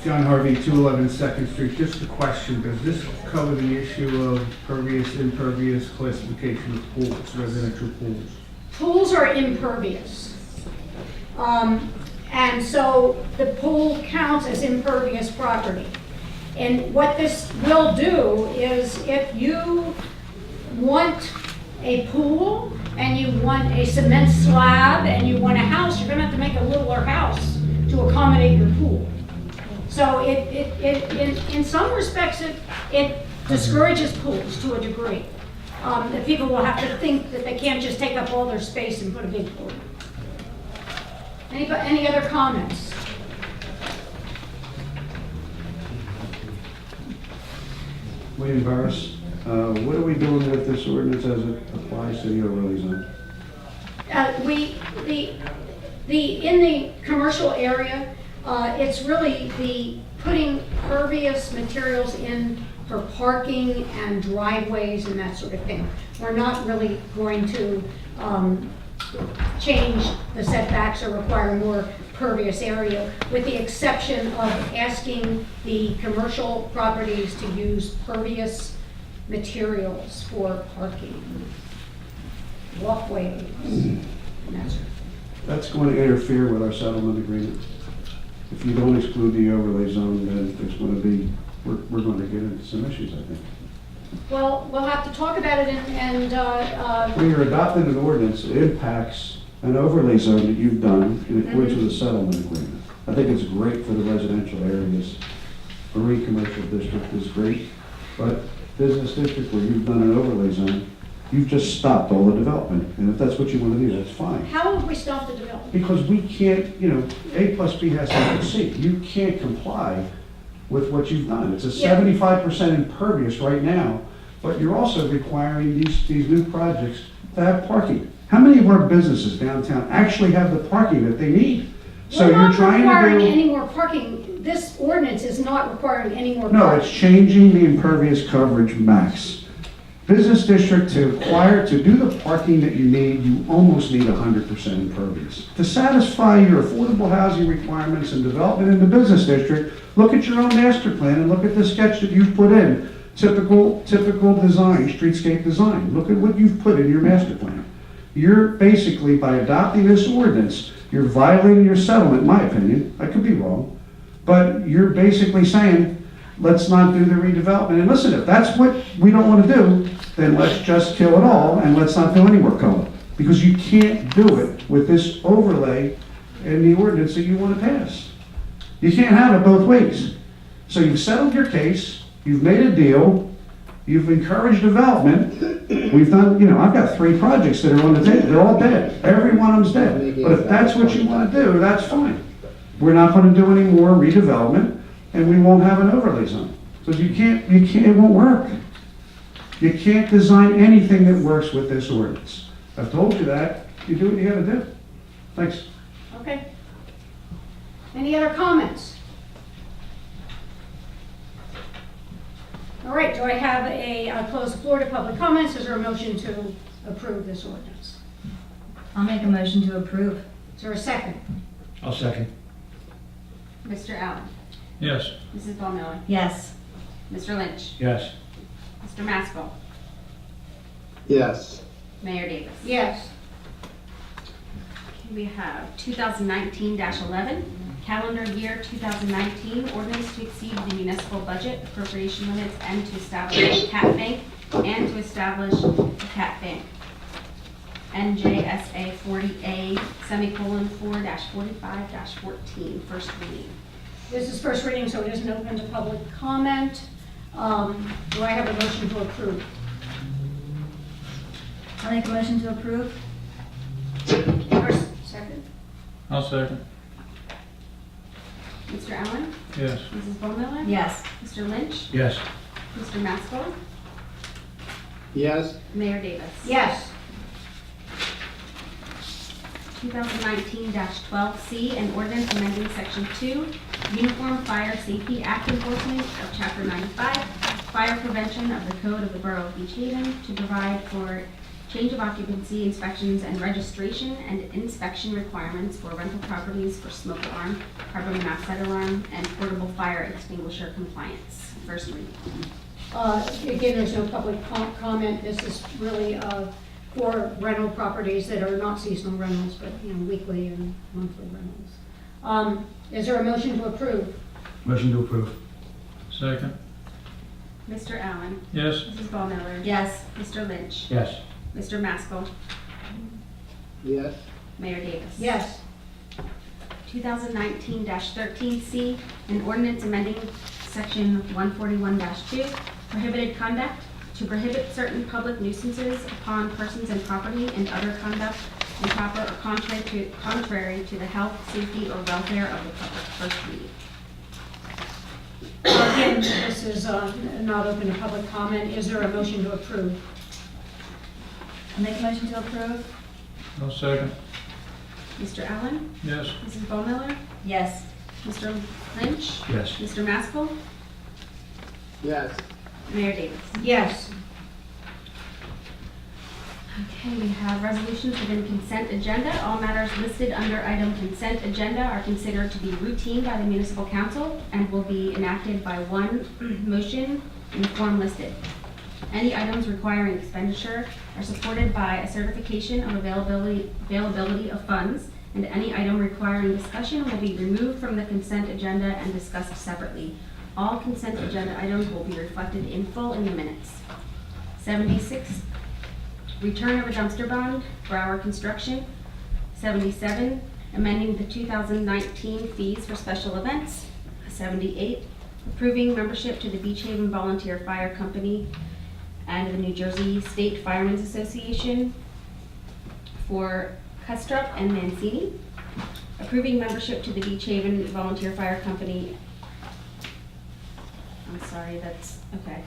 John Harvey, 211 Second Street. Just a question, does this cover the issue of pervious, impervious classification of pools, residential pools?
pools are impervious. And so the pool counts as impervious property. And what this will do is if you want a pool and you want a cement slab and you want a house, you're gonna have to make a littler house to accommodate your pool. So in some respects, it discourages pools to a degree. That people will have to think that they can't just take up all their space and put a big pool. Any other comments?
William Burris, what are we doing with this ordinance as it applies to the overlay zone?
In the commercial area, it's really the putting pervious materials in for parking and driveways and that sort of thing. We're not really going to change the setbacks or require more pervious area, with the exception of asking the commercial properties to use pervious materials for parking, walkways, and that sort of thing.
That's going to interfere with our settlement agreement. If you don't exclude the overlay zone, then there's going to be, we're going to get into some issues, I think.
Well, we'll have to talk about it
When you're adopting an ordinance, it impacts an overlay zone that you've done in accordance with the settlement agreement. I think it's great for the residential areas. Marine Commercial District is great, but business district where you've done an overlay zone, you've just stopped all the development. And if that's what you want to do, that's fine.
How have we stopped the development?
Because we can't, A plus B has to equal C. You can't comply with what you've done. It's a
Yeah.
75% impervious right now, but you're also requiring these new projects to have parking. How many of our businesses downtown actually have the parking that they need? So
We're
you're
not
trying
requiring
to
any more parking. This ordinance is not requiring any more
No,
parking.
it's changing the impervious coverage max. Business district to do the parking that you need, you almost need 100% impervious. To satisfy your affordable housing requirements and development in the business district, look at your own master plan and look at the sketch that you've put in. Typical design, streetscape design. Look at what you've put in your master plan. You're basically, by adopting this ordinance, you're violating your settlement, in my opinion. I could be wrong. But you're basically saying, let's not do the redevelopment. And listen, if that's what we don't want to do, then let's just kill it all and let's not do any more COLA. Because you can't do it with this overlay in the ordinance that you want to pass. You can't have it both ways. So you've settled your case, you've made a deal, you've encouraged development. We've done, I've got 3 projects that are on the table. They're all dead. Every one of them's dead. But if that's what you want to do, that's fine. We're not going to do any more redevelopment and we won't have an overlay zone. Because it won't work. You can't design anything that works with this ordinance. I've told you that. You do what you gotta do. Thanks.
Okay. Any other comments? All right, do I have I'll close the floor to public comments. Is there a motion to approve this ordinance?
I'll make a motion to approve.
Is there a second?
I'll second.
Mr. Allen?
Yes.
Mrs. Ball Miller?
Yes.
Mr. Lynch?
Yes.
Mr. Maskell?
Yes.
Mayor Davis?
Yes.
Okay, we have 2019-11, calendar year 2019, ordinance to exceed the municipal budget appropriation limits and to establish a CAT bank and to establish a CAT bank. NJSA 40A:4-45-14, first reading.
This is first reading, so it isn't open to public comment. Do I have a motion to approve?
I'll make a motion to approve.
Second?
I'll second.
Mr. Allen?
Yes.
Mrs. Ball Miller?
Yes.
Mr. Lynch?
Yes.
Mr. Maskell?
Yes.
Mayor Davis?
Yes.
2019-12C, an ordinance amending Section 2, Uniform Fire Safety Act enforcement of Chapter 95, Fire Prevention of the Code of the Borough of Beach Haven to provide for change of occupancy inspections and registration and inspection requirements for rental properties for smoke alarm, carbon monoxide alarm, and portable fire extinguisher compliance. First reading.
Again, there's no public comment. This is really for rental properties that are not seasonal rentals, but, weekly and monthly rentals. Is there a motion to approve?
Motion to approve.
Second.
Mr. Allen?
Yes.
Mrs. Ballmiller?
Yes.
Mr. Lynch?
Yes.
Mr. Maskell?
Yes.
Mayor Davis?
Yes.
2019-13C, an ordinance amending section 141-2, prohibited conduct to prohibit certain public nuisances upon persons and property and other conduct improper or contrary to the health, safety, or welfare of the public. First reading.
Again, this is not open to public comment. Is there a motion to approve?
I'll make a motion to approve.
No second.
Mr. Allen?
Yes.
Mrs. Ballmiller?
Yes.
Mr. Lynch?
Yes.
Mr. Maskell?
Yes.
Mayor Davis?
Yes.
Okay, we have resolutions within consent agenda. All matters listed under item consent agenda are considered to be routine by the municipal council and will be enacted by one motion in the form listed. Any items requiring expenditure are supported by a certification of availability of funds, and any item requiring discussion will be removed from the consent agenda and discussed separately. All consent agenda items will be reflected in full in the minutes. 76, return of a dumpster bond, Brower Construction. 77, amending the 2019 fees for special events. 78, approving membership to the Beach Haven Volunteer Fire Company and the New Jersey State Firemen's Association for Custrup and Mancini. Approving membership to the Beach Haven Volunteer Fire Company. I'm sorry, that's, okay.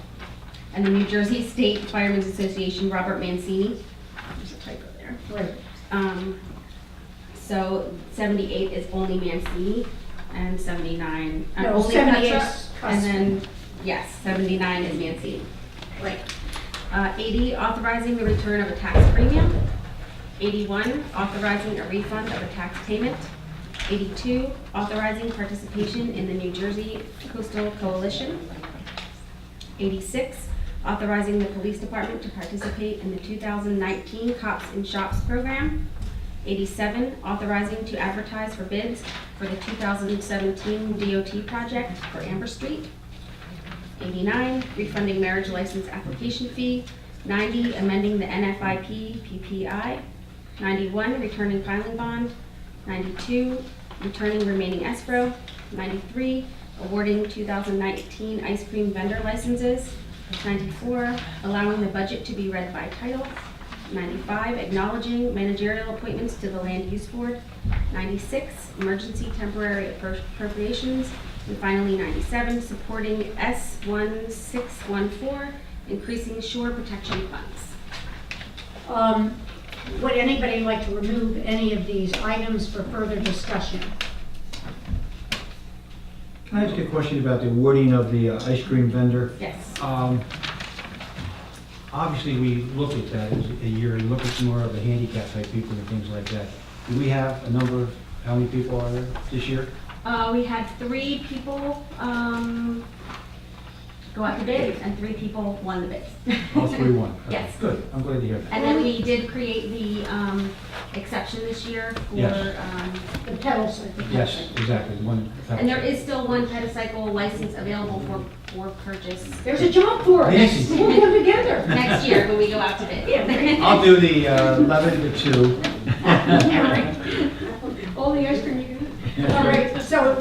And the New Jersey State Firemen's Association, Robert Mancini. There's a typo there.
Right.
So 78 is only Mancini, and 79,
No,
only
78 is
Custrup, and then, yes, 79 is Mancini.
Right.
80, authorizing the return of a tax premium. 81, authorizing a refund of a tax payment. 82, authorizing participation in the New Jersey Coastal Coalition. 86, authorizing the police department to participate in the 2019 Cops in Shops program. 87, authorizing to advertise for bids for the 2017 DOT project for Amber Street. 89, refunding marriage license application fee. 90, amending the NFIP PPI. 91, returning piling bond. 92, returning remaining escrow. 93, awarding 2019 ice cream vendor licenses. 94, allowing the budget to be read by title. 95, acknowledging managerial appointments to the Land Use Board. 96, emergency temporary appropriations. And finally, 97, supporting S1614, increasing shore protection funds.
Would anybody like to remove any of these items for further discussion?
Can I ask a question about the awarding of the ice cream vendor?
Yes.
Obviously, we look at that as a year and look at more of the handicap type people and things like that. Do we have a number of, how many people are there this year?
We had 3 people go out to bid, and 3 people won the bids.
All 3 won?
Yes.
Good, I'm glad to hear that.
And then we did create the exception this year for
Yes.
The pedals, I think.
Yes, exactly, the one.
and there is still one petacycle license available for purchase
There's a job for us.
Nancy.
We'll put together.
next year when we go out to bid.
I'll do the 11 to 2.
Yeah, right. All the ice cream you can eat. All right, so,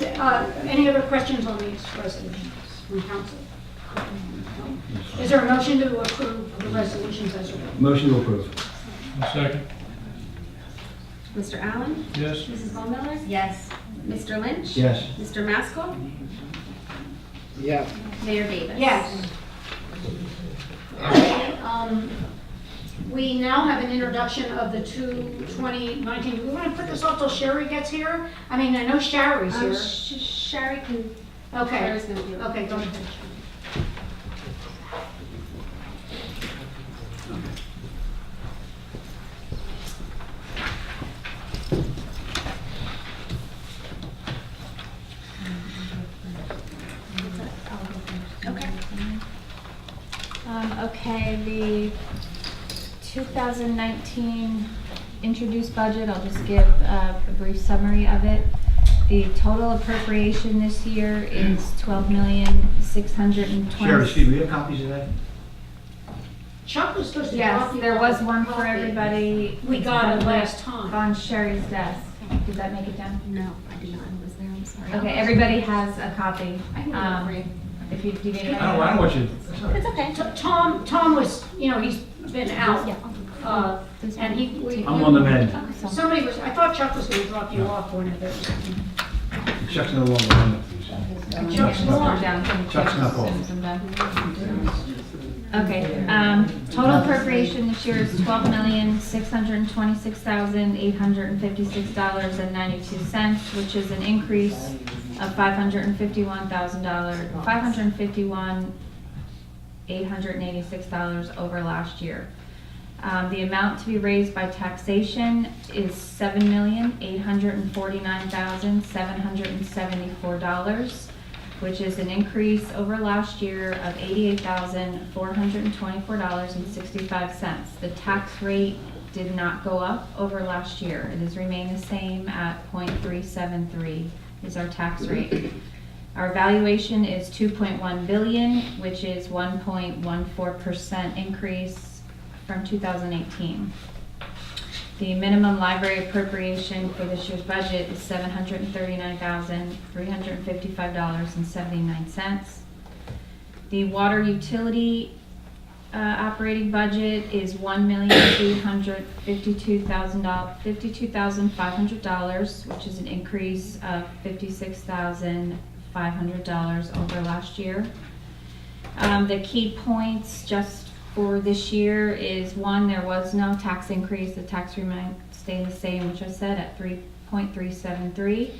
any other questions on these resolutions from council? Is there a motion to approve the resolutions as written?
Motion to approve.
No second.
Mr. Allen?
Yes.
Mrs. Ballmiller?
Yes.
Mr. Lynch?
Yes.
Mr. Maskell?
Yes.
Mayor Davis?
Yes. Okay, we now have an introduction of the 2019. Do we want to put this off till Sherry gets here? I mean, I know Sherry's here.
Sherry can,
Okay,
Sherry's gonna do it.
okay, go ahead.
Okay. Okay, the
2019 introduced budget, I'll just give a brief summary of it. The total appropriation this year is $12,620,000.
Sherry, excuse me, you have copies of that?
Chuck was supposed to
Yes,
drop you
there
off
was
a
one for
copy.
everybody.
We got it last time.
On Sherry's desk. Did that make it down?
No, I did not, I was there, I'm sorry.
Okay, everybody has a copy.
I can get it for you.
If you, do you need it?
I don't want you.
It's okay.
Tom was, he's been out.
Yeah, I'll
And
I'm on the mend.
somebody was, I thought Chuck was gonna drop you off one of those.
Chuck's no longer on it.
Chuck's gone.
Chuck's not off.
Okay, total appropriation this year is $12,626,856.92, which is an increase of $551,886 over last year. The amount to be raised by taxation is $7,849,774, which is an increase over last year of $88,424.65. The tax rate did not go up over last year. It has remained the same at .373 is our tax rate. Our valuation is $2.1 billion, which is 1.14% increase from 2018. The minimum library appropriation for this year's budget is $739,355.79. The water utility operating budget is $1,352,500, which is an increase of $56,500 over last year. The key points just for this year is, one, there was no tax increase. The tax rate stayed the same, which I said, at 3.373.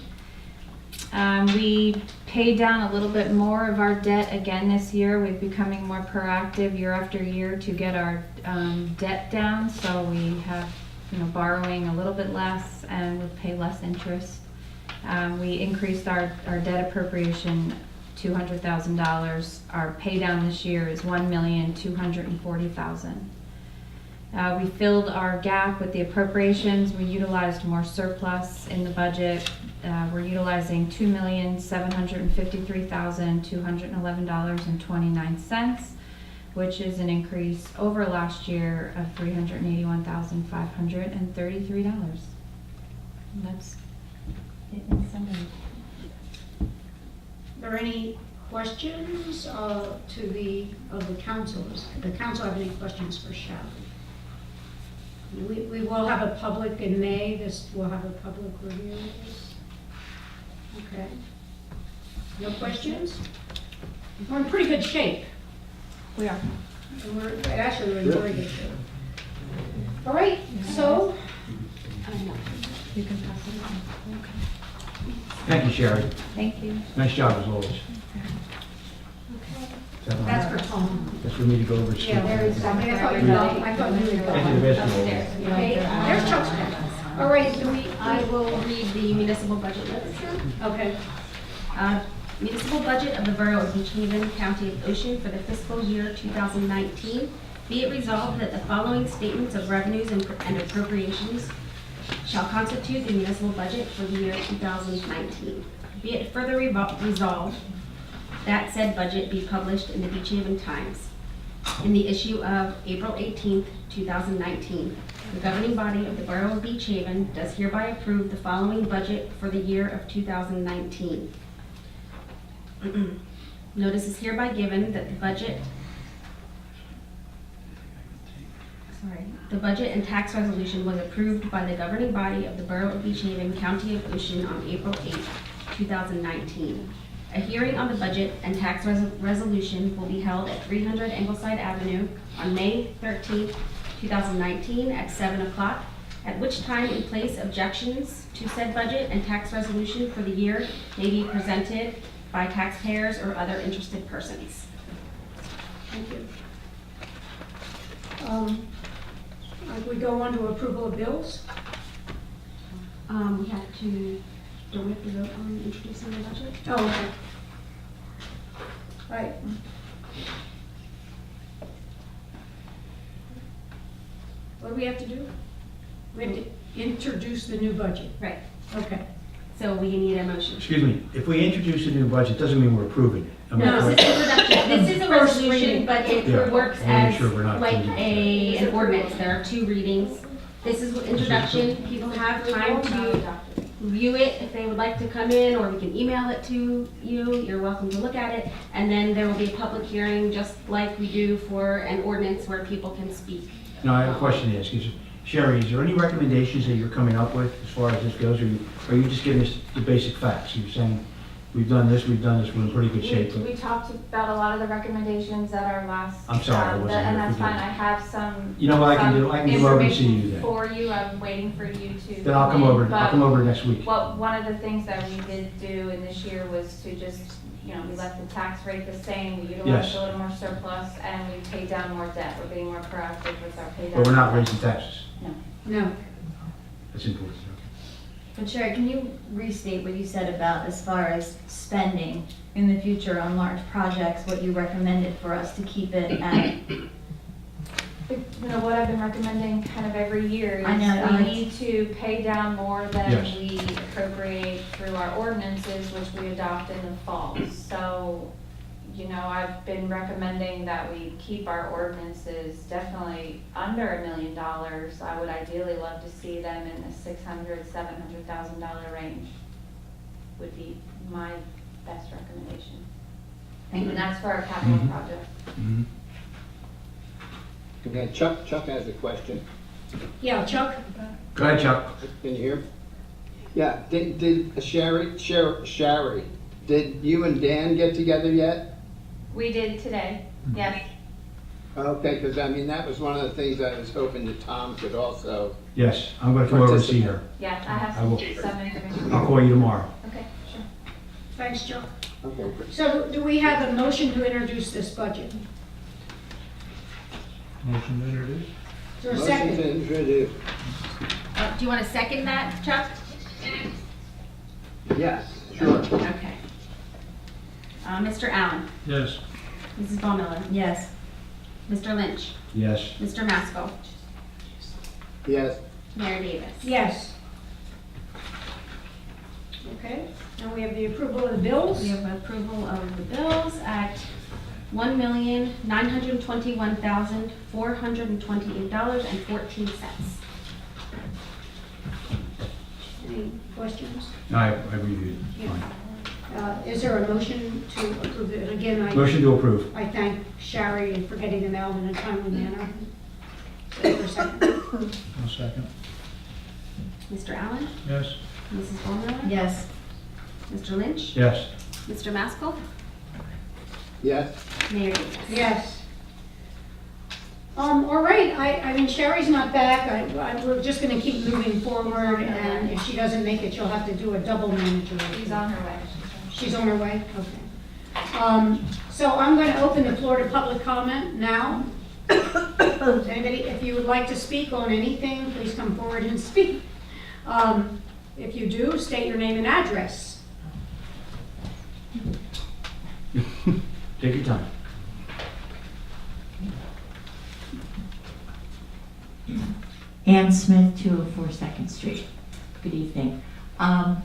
We paid down a little bit more of our debt again this year. We're becoming more proactive year after year to get our debt down. So we have, borrowing a little bit less and we'll pay less interest. We increased our debt appropriation $200,000. Our pay down this year is $1,240,000. We filled our gap with the appropriations. We utilized more surplus in the budget. We're utilizing $2,753,211.29, which is an increase over last year of $381,533. And that's it in summary.
Are there any questions of the councilors? The council have any questions for Shelley? We will have a public in May. We'll have a public review of this. Okay. No questions? We're in pretty good shape.
We are.
And we're in very good shape. All right, so.
You can pass it on. Okay.
Thank you, Sherry.
Thank you.
Nice job as always. Is that all
That's
right?
for Tom.
That's for me to go over.
Yeah, there is something. I thought you were
Thank you, the basketball.
Okay, there's Chuck's pen. All right,
I will read the municipal budget list.
Okay.
Municipal budget of the Borough of Beach Haven, County of Ocean for the fiscal year 2019. Be it resolved that the following statements of revenues and appropriations shall constitute the municipal budget for the year 2019. Be it further resolved that said budget be published in the Beach Haven Times in the issue of April 18th, 2019. The governing body of the Borough of Beach Haven does hereby approve the following budget for the year of 2019. Notice is hereby given that the budget and tax resolution was approved by the governing body of the Borough of Beach Haven, County of Ocean on April 8th, 2019. A hearing on the budget and tax resolution will be held at 300 Ingleside Avenue on May 13th, 2019 at 7 o'clock, at which time in place objections to said budget and tax resolution for the year may be presented by taxpayers or other interested persons.
Thank you. We go on to approval of bills.
We have to, don't we have to vote on introducing the budget?
Oh, okay. Right. do we have to do? We have to introduce the new budget.
Right.
Okay.
So we need a motion.
Excuse me, if we introduce a new budget, doesn't mean we're approving it. Am I
No,
correct?
this is introduction. This is a
First
resolution,
reading.
but
Yeah,
it works
I wanna make
as
sure we're not
like
changing
an ordinance. There are 2 readings. This is introduction. People have time to review it if they would like to come in, or we can email it to you. You're welcome to look at it. And then there will be a public hearing, just like we do for an ordinance where people can speak.
No, I have a question to ask. Sherry, is there any recommendations that you're coming up with as far as this goes, or are you just giving us the basic facts? You're saying, we're in pretty good shape.
We talked about a lot of the recommendations at our last.
I'm sorry, I wasn't here.
And that's
Forgive
fine,
me.
I have some.
You know what I can do? I can go over and see you
information
then.
For you, I'm waiting for you to.
Then I'll come over
but
next week.
one of the things that we did do in this year was to just, we left the tax rate the same, we utilized
Yes.
a little more surplus, and we paid down more debt, we're being more proactive with our pay down.
But we're not
of debt.
raising taxes.
No.
That's important.
But Sherry, can you restate what you said about as far as spending in the future on large projects, what you recommended for us to keep it at?
What I've been recommending kind of every year is
I know,
we need to pay down more than
Yes.
we appropriate through our ordinances, which we adopt in the fall. So, I've been recommending that we keep our ordinances definitely under $1 million. I would ideally love to see them in the $600,000, $700,000 range would be my best recommendation. And that's for our capital
Mhm.
project.
Mhm.
Okay, Chuck has a question.
Yeah, Chuck?
Go ahead, Chuck.
Can you hear? Yeah, did Sherry, did you and Dan get together yet?
We did today, yes.
Okay, because that was one of the things I was hoping that Tom could also.
Yes, I'm going to come over and see her.
Yes, I have
I will.
some information.
I'll call you tomorrow.
Okay, sure.
Thanks, Chuck.
Okay.
So do we have a motion to introduce this budget?
Motion to introduce?
Is there a
Motion
second?
to introduce.
Do you want to second that, Chuck?
Yes, sure.
Okay. Mr. Allen?
Yes.
Mrs. Ball Miller?
Yes.
Mr. Lynch?
Yes.
Mr. Maskell?
Yes.
Mayor Davis?
Yes. Okay, now we have the approval of the bills.
We have approval of the bills at $1,921,428.14.
Any questions?
No, I reviewed it.
Yeah.
Fine.
Is there a motion to approve it? And again,
Motion to approve.
I thank Shari for getting them out in a timely manner. Is there a second?
I'll second.
Mr. Allen?
Yes.
Mrs. Ball Miller?
Yes.
Mr. Lynch?
Yes.
Mr. Maskell?
Yes.
Mayor Davis?
Yes. All right, I mean, Sherry's not back, we're just gonna keep moving forward, and if she doesn't make it, she'll have to do a double manager.
She's on her way.
She's on her way, okay. So I'm gonna open the floor to public comment now. Anybody, if you would like to speak on anything, please come forward and speak. If you do, state your name and address.
Take your time.
Ann Smith, 204 2nd Street. Good evening. A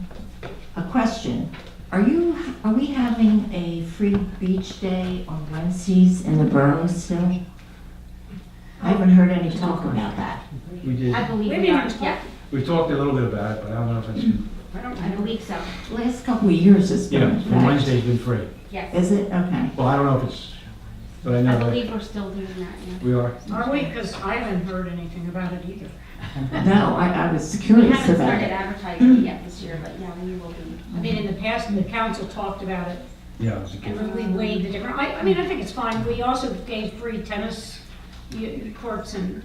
question. Are we having a free beach day on Wednesdays in the borough still? I haven't heard any talk about that.
We did.
I believe
Maybe
we are,
not.
yeah.
We talked a little bit about it, but I don't know if that's,
I believe so.
Last couple of years it's
yeah,
been. in
the
fact.
Wednesday's been free.
Yes.
Is it? Okay.
Well, I don't know if it's, but I
I
know that
believe we're still doing that, yeah.
we are.
Are we? Because I haven't heard anything about it either.
No, I was
We
curious
haven't
about
started
it.
advertising yet this year, but yeah, we will be.
I mean, in the past, the council talked about it,
Yeah, it was a
and
kid.
then we weighed the different, I mean, I think it's fine. We also gave free tennis courts and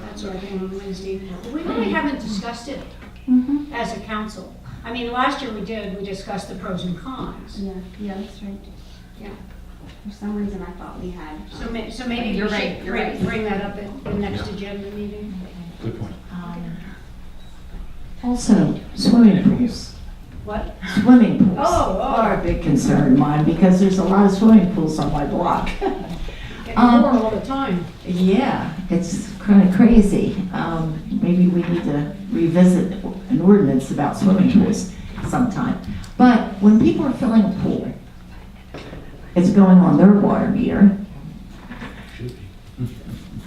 that sort of thing on Wednesday. But we really haven't discussed it
Mhm.
as a council. I mean, last year we discussed the pros and cons.
Yeah, that's right.
Yeah.
For some reason, I thought we had.
So maybe we
You're
should
right, you're right.
bring that up at the next
Yeah.
agenda meeting.
Good point.
Also, swimming pools.
What?
Swimming pools
Oh.
are a big concern of mine because there's a lot of swimming pools on my block.
more all the time.
Yeah, it's kind of crazy. Maybe we need to revisit an ordinance about swimming pools sometime. But when people are filling a pool, it's going on their water meter,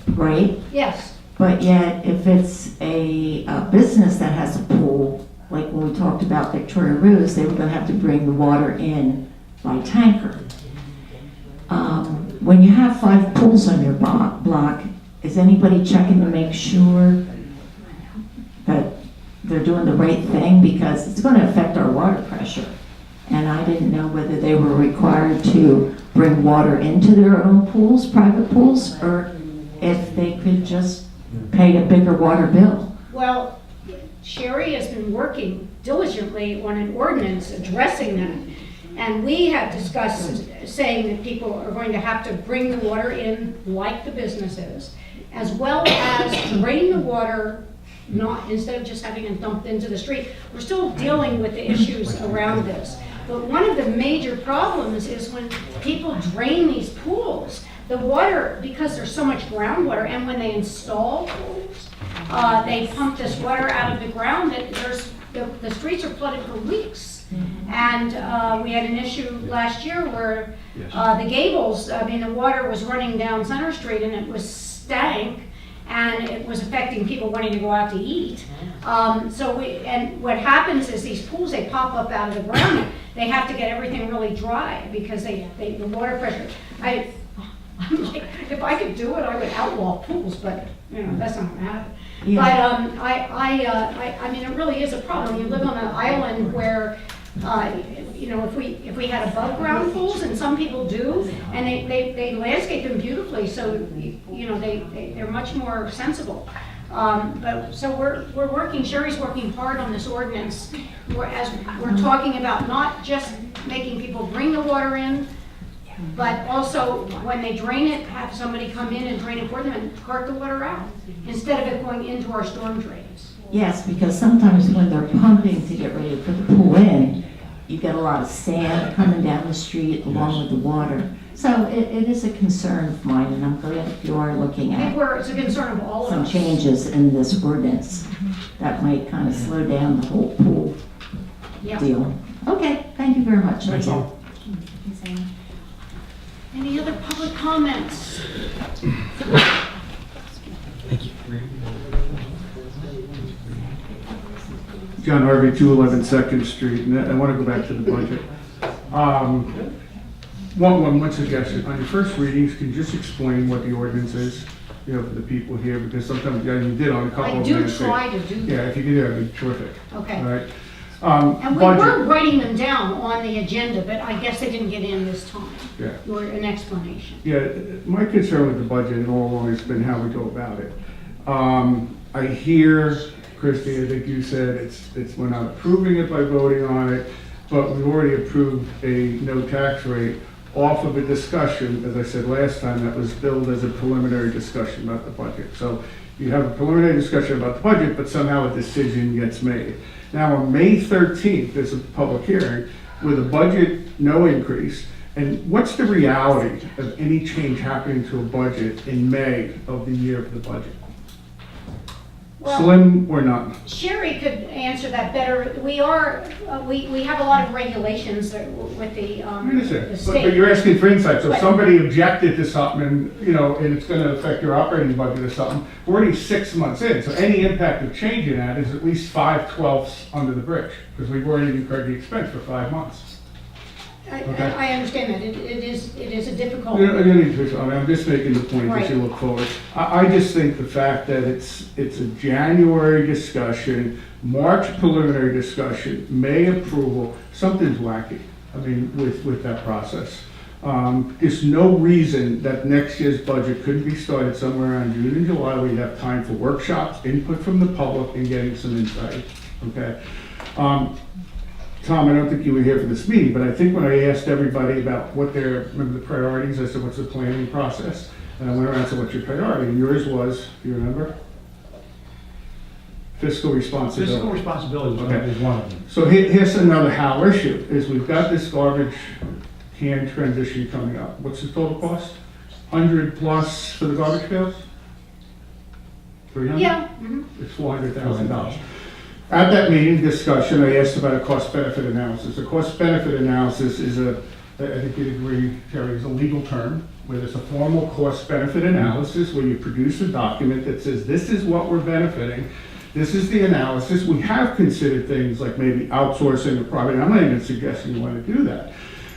right?
Yes.
But yet, if it's a business that has a pool, like when we talked about Victoria Rose, they were gonna have to bring the water in by tanker. When you have 5 pools on your block, is anybody checking to make sure that they're doing the right thing? Because it's gonna affect our water pressure. And I didn't know whether they were required to bring water into their own pools, private pools, or if they could just pay a bigger water bill.
Well, Sherry has been working diligently on an ordinance addressing that. And we have discussed saying that people are going to have to bring the water in like the businesses, as well as drain the water, not, instead of just having it dumped into the street. We're still dealing with the issues around this. But one of the major problems is when people drain these pools, the water, because there's so much groundwater, and when they install pools, they pump this water out of the ground that the streets are flooded for weeks. And we had an issue last year where the Gables, the water was running down Center Street and it was stank, and it was affecting people wanting to go out to eat. And what happens is these pools, they pop up out of the ground. They have to get everything really dry because the water pressure. I'm like, if I could do it, I would outlaw pools, but that's not gonna happen.
Yeah.
But it really is a problem. You live on an island where, if we had above ground pools, and some people do, and they landscape them beautifully, so they're much more sensible. So we're working. Sherry's working hard on this ordinance, as we're talking about not just making people bring the water in, but also when they drain it, have somebody come in and drain it for them and cart the water out instead of it going into our storm drains.
Yes, because sometimes when they're pumping to get ready to put the pool in, you get a lot of sand coming down the street along with the water. So it is a concern of mine, and I'm glad that you are looking at
It's a concern of all of
some
us.
changes in this ordinance that might kind of slow down the whole pool deal. Okay, thank you very much. That's all.
Any other public comments?
John Harvey, 211 Second Street, and I want to go back to the budget. One suggestion, on your first readings, can you just explain what the ordinance is, for the people here, because sometimes, you did on a couple
I
of
do
minutes.
try to do that.
Yeah, if you could do that, it'd be terrific.
Okay.
All right.
And we
Budget.
were writing them down on the agenda, but I guess they didn't get in this time.
Yeah.
Or an explanation.
Yeah, my concern with the budget and all along has been how we go about it. I hear, Christie, I think you said we're not approving it by voting on it, but we've already approved a no tax rate off of a discussion, as I said last time, that was billed as a preliminary discussion about the budget. So you have a preliminary discussion about the budget, but somehow a decision gets made. Now, on May 13th, there's a public hearing with a budget no increase. And what's the reality of any change happening to a budget in May of the year for the budget?
Well,
Slim or none?
Sherry could answer that better. We have a lot of regulations with the
I understand,
state.
but you're asking for insight, so if
But-
somebody objected to something and, and it's gonna affect your operating budget or something, we're already 6 months in, so any impact of changing that is at least 5/12 under the bridge, because we've already incurred the expense for 5 months. Okay.
I understand that. It is a difficult.
You don't need to, I'm just making the point as you
Right.
look forward. I just think the fact that it's a January discussion, March preliminary discussion, May approval, something's wacky, with that process. There's no reason that next year's budget couldn't be started somewhere around June and July. We'd have time for workshops, input from the public, and getting some insight, okay? Tom, I don't think you were here for this meeting, but I think when I asked everybody about remember the priorities, I said, what's the planning process? And I went around and said, what's your priority? And yours was, do you remember? Fiscal responsibility.
Fiscal responsibility is one of them.
So here's another how issue, is we've got this garbage can transition coming up. What's the total cost? 100 plus for the garbage pails? 300?
Yeah. Mhm.
It's $400,000. At that meeting discussion, I asked about a cost-benefit analysis. A cost-benefit analysis is I think you'd agree, Terry, is a legal term, where there's a formal cost-benefit analysis, where you produce a document that says, this is what we're benefiting, this is the analysis. We have considered things like maybe outsourcing the project. I'm not even suggesting you want to do that.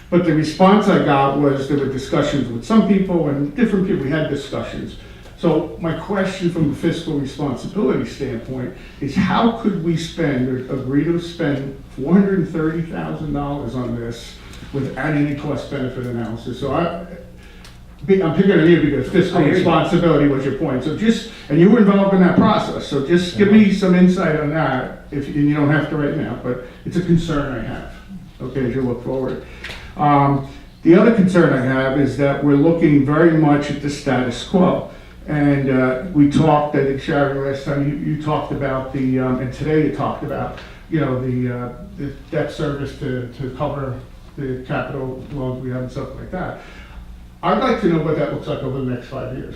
But the response I got was there were discussions with some people and different people. We had discussions. So my question from a fiscal responsibility standpoint is how could we spend or agree to spend $430,000 on this without any cost-benefit analysis? So I'm picking on you because fiscal responsibility was your point. So and you were involved in that process. So just give me some insight on that, and you don't have to right now, but it's a concern I have, okay, as you look forward. The other concern I have is that we're looking very much at the status quo. And we talked, I think, Sharon, last time, you talked about and today you talked about, the debt service to cover the capital loans we have and stuff like that. I'd like to know what that looks like over the next 5 years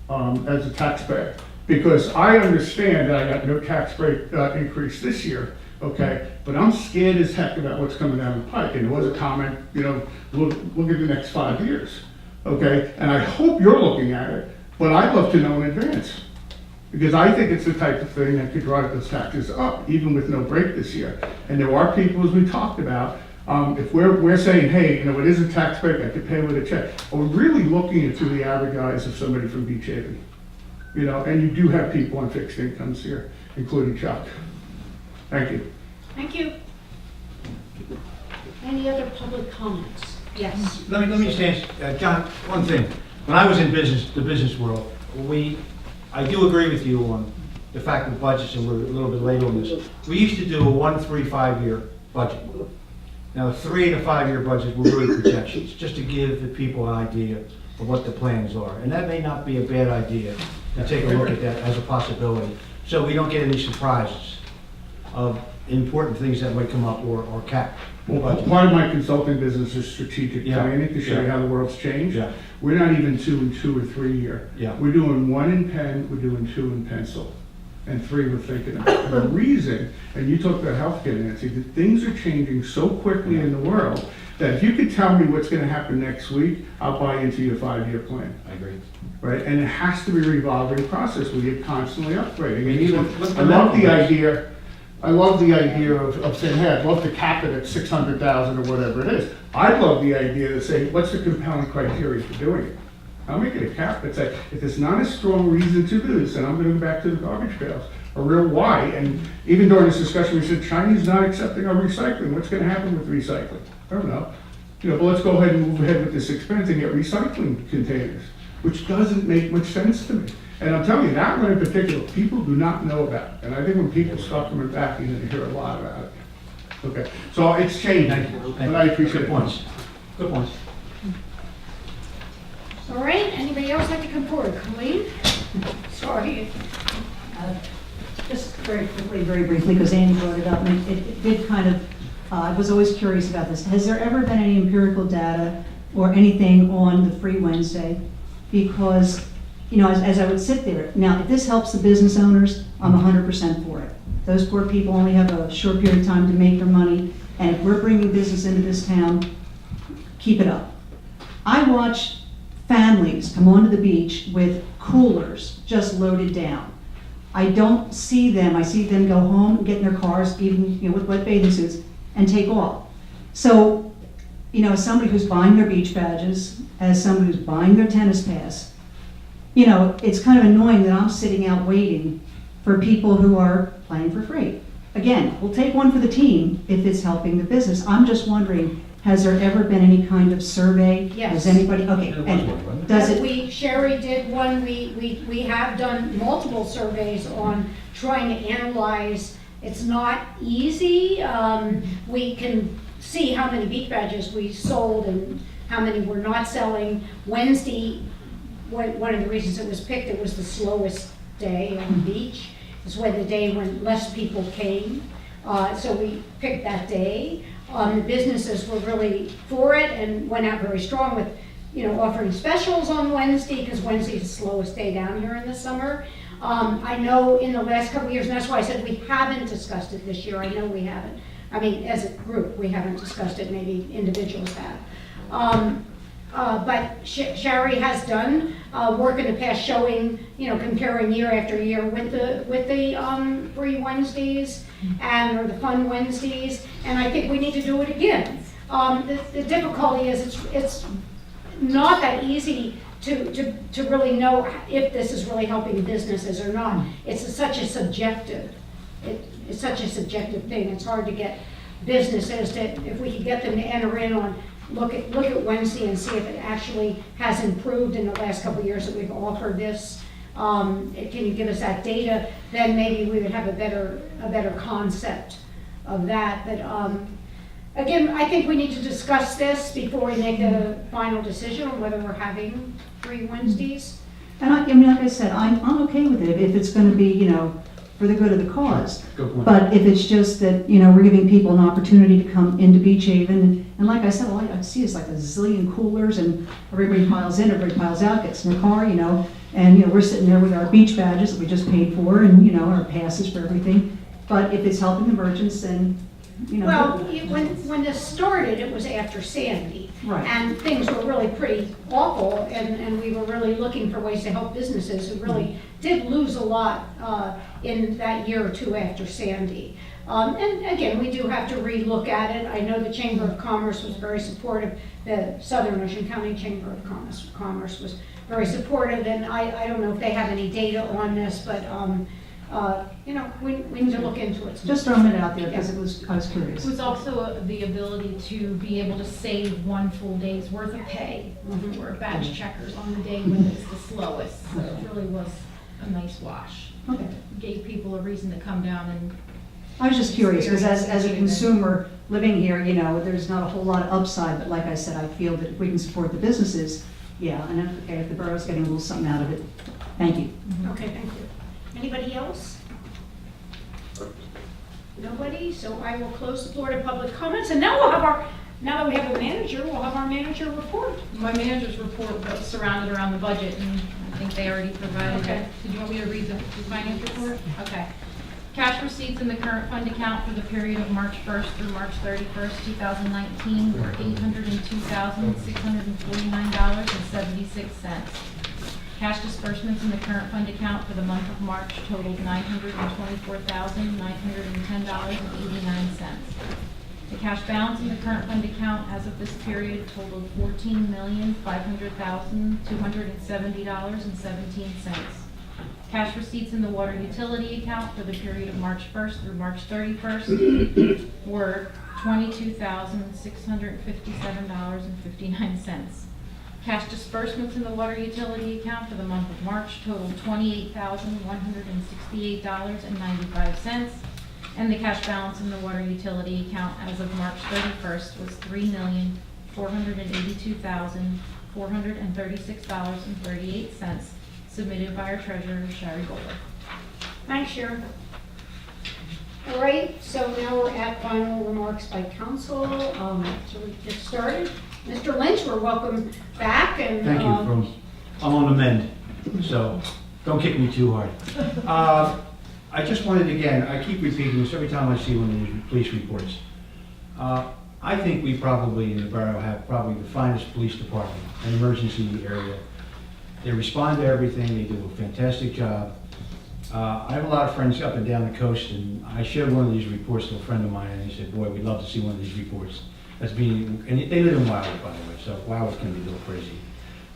as a taxpayer. Because I understand that I got no tax rate increase this year, okay? But I'm scared as heck about what's coming down the pike. And there was a comment, look at the next 5 years, okay? And I hope you're looking at it. But I'd love to know in advance, because I think it's the type of thing that could drive those taxes up, even with no break this year. And there are people, as we talked about, if we're saying, hey, it is a tax break, I could pay with a check, we're really looking through the average eyes of somebody from Beach Haven. And you do have people on fixed incomes here, including Chuck. Thank you.
Thank you. Any other public comments? Yes.
Let me just ask, John, one thing. When I was in the business world, I do agree with you on the fact that budgets, and we're a little bit late on this. We used to do a 1, 3, 5 year budget. Now, 3 to 5 year budgets were really projections, just to give the people an idea of what the plans are. And that may not be a bad idea to take a look at that as a possibility, so we don't get any surprises of important things that might come up or cap.
Well, part of my consulting business is strategic planning to show you how the world's changed.
Yeah.
We're not even 2 and 2 or 3 year.
Yeah.
We're doing 1 in pen, we're doing 2 in pencil, and 3 we're thinking about. And the reason, and you talked about healthcare, Nancy, that things are changing so quickly in the world that if you could tell me what's going to happen next week, I'll buy into your 5-year plan.
I agree.
Right, and it has to be a revolving process where you're constantly upgrading. And
even,
I love the idea of saying, hey, I'd love to cap it at 600,000 or whatever it is. I love the idea to say, what's the compelling criteria for doing it? I'll make it a cap. It's like, if there's not a strong reason to do this, then I'm going to go back to the garbage pails. A real why. And even during this discussion, we said, Chinese not accepting our recycling. What's going to happen with recycling? I don't know. But let's go ahead and move ahead with this expense and get recycling containers, which doesn't make much sense to me. And I'm telling you, that one in particular, people do not know about. And I think when people start coming back, you're going to hear a lot about it. Okay, so it's changing, but I appreciate it.
points. Good points.
All right, anybody else like to come forward? Colleen? Sorry.
Just very quickly, very briefly, because Andy brought it up, and it did kind of, I was always curious about this. Has there ever been any empirical data or anything on the Free Wednesday? Because, as I would sit there, now, if this helps the business owners, I'm 100% for it. Those poor people only have a short period of time to make their money, and if we're bringing business into this town, keep it up. I watch families come onto the beach with coolers just loaded down. I don't see them. I see them go home, get in their cars, even with wet bathing suits, and take off. So, as somebody who's buying their beach badges, as somebody who's buying their tennis pass, it's kind of annoying that I'm sitting out waiting for people who are playing for free. Again, we'll take one for the team if it's helping the business. I'm just wondering, has there ever been any kind of survey?
Yes.
Has anybody, okay, and does it?
Sherry did one, we have done multiple surveys on trying to analyze. It's not easy. We can see how many beach badges we sold and how many we're not selling. Wednesday, one of the reasons it was picked, it was the slowest day on the beach. It's when the day when less people came. So we picked that day. The businesses were really for it and went out very strong with, offering specials on Wednesday, because Wednesday's the slowest day down here in the summer. I know in the last couple of years, and that's why I said we haven't discussed it this year, I know we haven't. I mean, as a group, we haven't discussed it, maybe individuals have. But Sherry has done work in the past showing, comparing year after year with the free Wednesdays or the fun Wednesdays, and I think we need to do it again. The difficulty is it's not that easy to really know if this is really helping businesses or not. It's such a subjective thing. It's hard to get businesses if we could get them to enter in on look at Wednesday and see if it actually has improved in the last couple of years that we've offered this. Can you give us that data? Then maybe we would have a better concept of that. But again, I think we need to discuss this before we make a final decision on whether we're having free Wednesdays.
And I mean, like I said, I'm okay with it if it's gonna be, for the good of the cause.
Good point.
But if it's just that, we're giving people an opportunity to come into Beach Haven, and like I said, all I see is like a zillion coolers, and everybody piles in, everybody piles out, gets in their car, and, we're sitting there with our beach badges that we just paid for, and, our passes for everything. But if it's helping the merchants, then,
Well, when this started, it was after Sandy.
Right.
And things were really pretty awful, and we were really looking for ways to help businesses who really did lose a lot in that year or two after Sandy. And again, we do have to relook at it. I know the Chamber of Commerce was very supportive. The Southern Ocean County Chamber of Commerce was very supportive, and I don't know if they have any data on this, but we need to look into it.
just throwing it out there because I was curious.
It was also the ability to be able to save one full day's worth of pay for badge checkers on the day when it's the slowest. So it really was a nice wash.
Okay.
Gave people a reason to come down and.
I was just curious, because as a consumer living here, there's not a whole lot of upside, but like I said, I feel that if we can support the businesses, yeah, and if the borough's getting a little something out of it, thank you.
Okay, thank you. Anybody else? Nobody? So I will close the floor to public comments, and now now that we have a manager, we'll have our manager report.
My manager's report was surrounded around the budget, and I think they already provided
Okay.
it. Did you want me to read the finance report? Okay. Cash receipts in the current fund account for the period of March 1st through March 31st, 2019 were $802,649.76. Cash disbursements in the current fund account for the month of March totaled $924,910.89. The cash balance in the current fund account as of this period totaled $14,500,270.17. Cash receipts in the water utility account for the period of March 1st through March 31st were $22,657.59. Cash disbursements in the water utility account for the month of March totaled $28,168.95. And the cash balance in the water utility account as of March 31st was $3,482,436.38, submitted by our treasurer, Sherry Bowler.
Thanks, Sharon. All right, so now we're at final remarks by council. So we get started. Mr. Lynch, we're welcome back. And
Thank you. I'm on the mend, so don't kick me too hard. I just wanted, again, I keep repeating this every time I see one of these police reports. I think we probably in the borough have probably the finest police department, an emergency area. They respond to everything, they do a fantastic job. I have a lot of friends up and down the coast, and I showed one of these reports to a friend of mine, and he said, boy, we'd love to see one of these reports. And they live in Wildwood, by the way, so Wildwood can be a little crazy.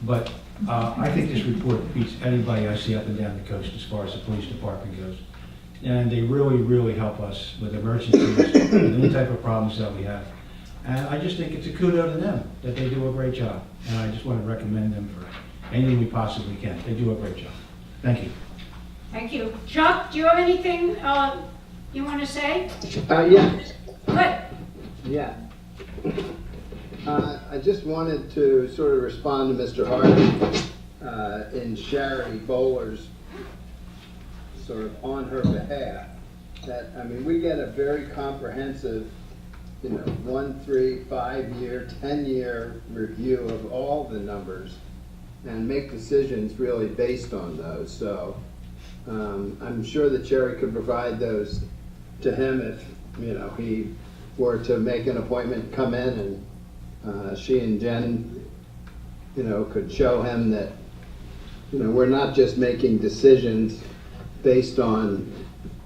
But I think this report beats anybody I see up and down the coast as far as the police department goes. And they really, really help us with emergencies, with any type of problems that we have. And I just think it's a kudo to them, that they do a great job. And I just want to recommend them for anything we possibly can. They do a great job. Thank you.
Thank you. Chuck, do you have anything you want to say?
Yeah.
Good.
Yeah. I just wanted to sort of respond to Mr. Hardy in Sherry Bowler's sort of on her behalf. That, I mean, we get a very comprehensive you know, 1, 3, 5 year, 10-year review of all the numbers and make decisions really based on those. So I'm sure that Sherry could provide those to him if, you know, he were to make an appointment, come in, and she and Jen, you know, could show him that, you know, we're not just making decisions based on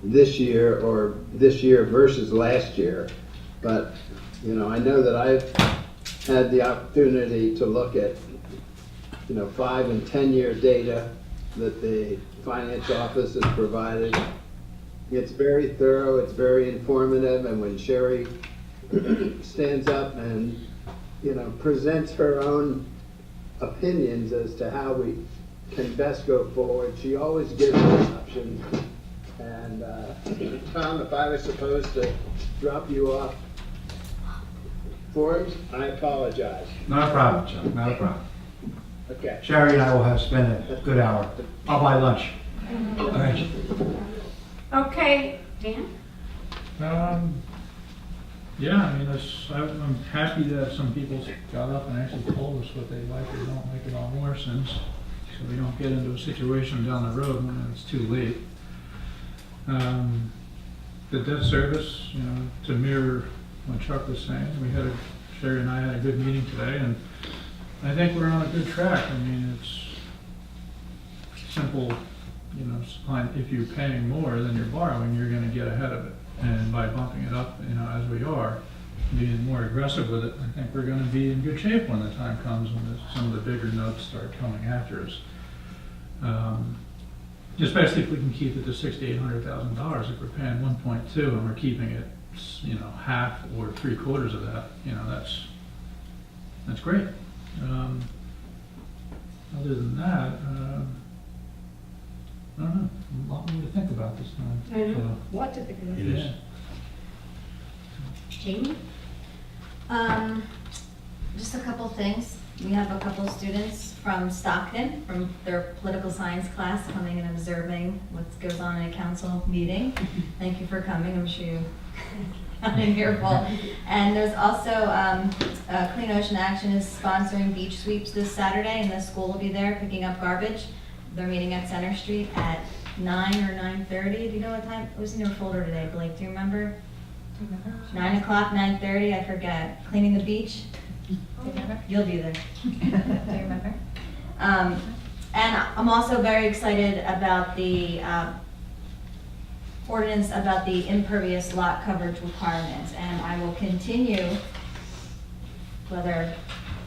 this year or this year versus last year, but, you know, I know that I've had the opportunity to look at, you know, 5 and 10-year data that the finance office has provided. It's very thorough, it's very informative, and when Sherry stands up and, you know, presents her own opinions as to how we can best go forward, she always gives us options. And Tom, if I was supposed to drop you off forms, I apologize.
Not a problem, Chuck, not a problem.
Okay.
Sherry and I will have spent a good hour. I'll buy lunch. All right.
Okay, Dan?
Yeah, I mean, I'm happy that some people got up and actually told us what they like or don't like about Morrison's, so we don't get into a situation down the road when it's too late. The debt service, you know, to mirror what Chuck was saying, Sherry and I had a good meeting today, and I think we're on a good track. I mean, it's simple, you know, if you're paying more than you're borrowing, you're gonna get ahead of it. And by bumping it up, you know, as we are, being more aggressive with it, I think we're gonna be in good shape when the time comes when some of the bigger notes start coming after us. Especially if we can keep it to $600,000-800,000. If we're paying 1.2 and we're keeping it, you know, half or 3/4 of that, you know, that's great. Other than that, I don't know, a lot more to think about this time.
I know, what to think about.
It is.
Jamie?
Just a couple things. We have a couple students from Stockton, from their political science class, coming and observing what goes on in a council meeting. Thank you for coming. I'm sure you found it fearful. And there's also Clean Ocean Action is sponsoring beach sweeps this Saturday, and the school will be there picking up garbage. They're meeting at Center Street at 9 or 9:30. Do you know what time? It was in your folder today, Blake. Do you remember? 9 o'clock, 9:30, I forget. Cleaning the beach?
Do you remember?
You'll be there.
Do you remember?
And I'm also very excited about the ordinance about the impervious lot coverage requirements. And I will continue, whether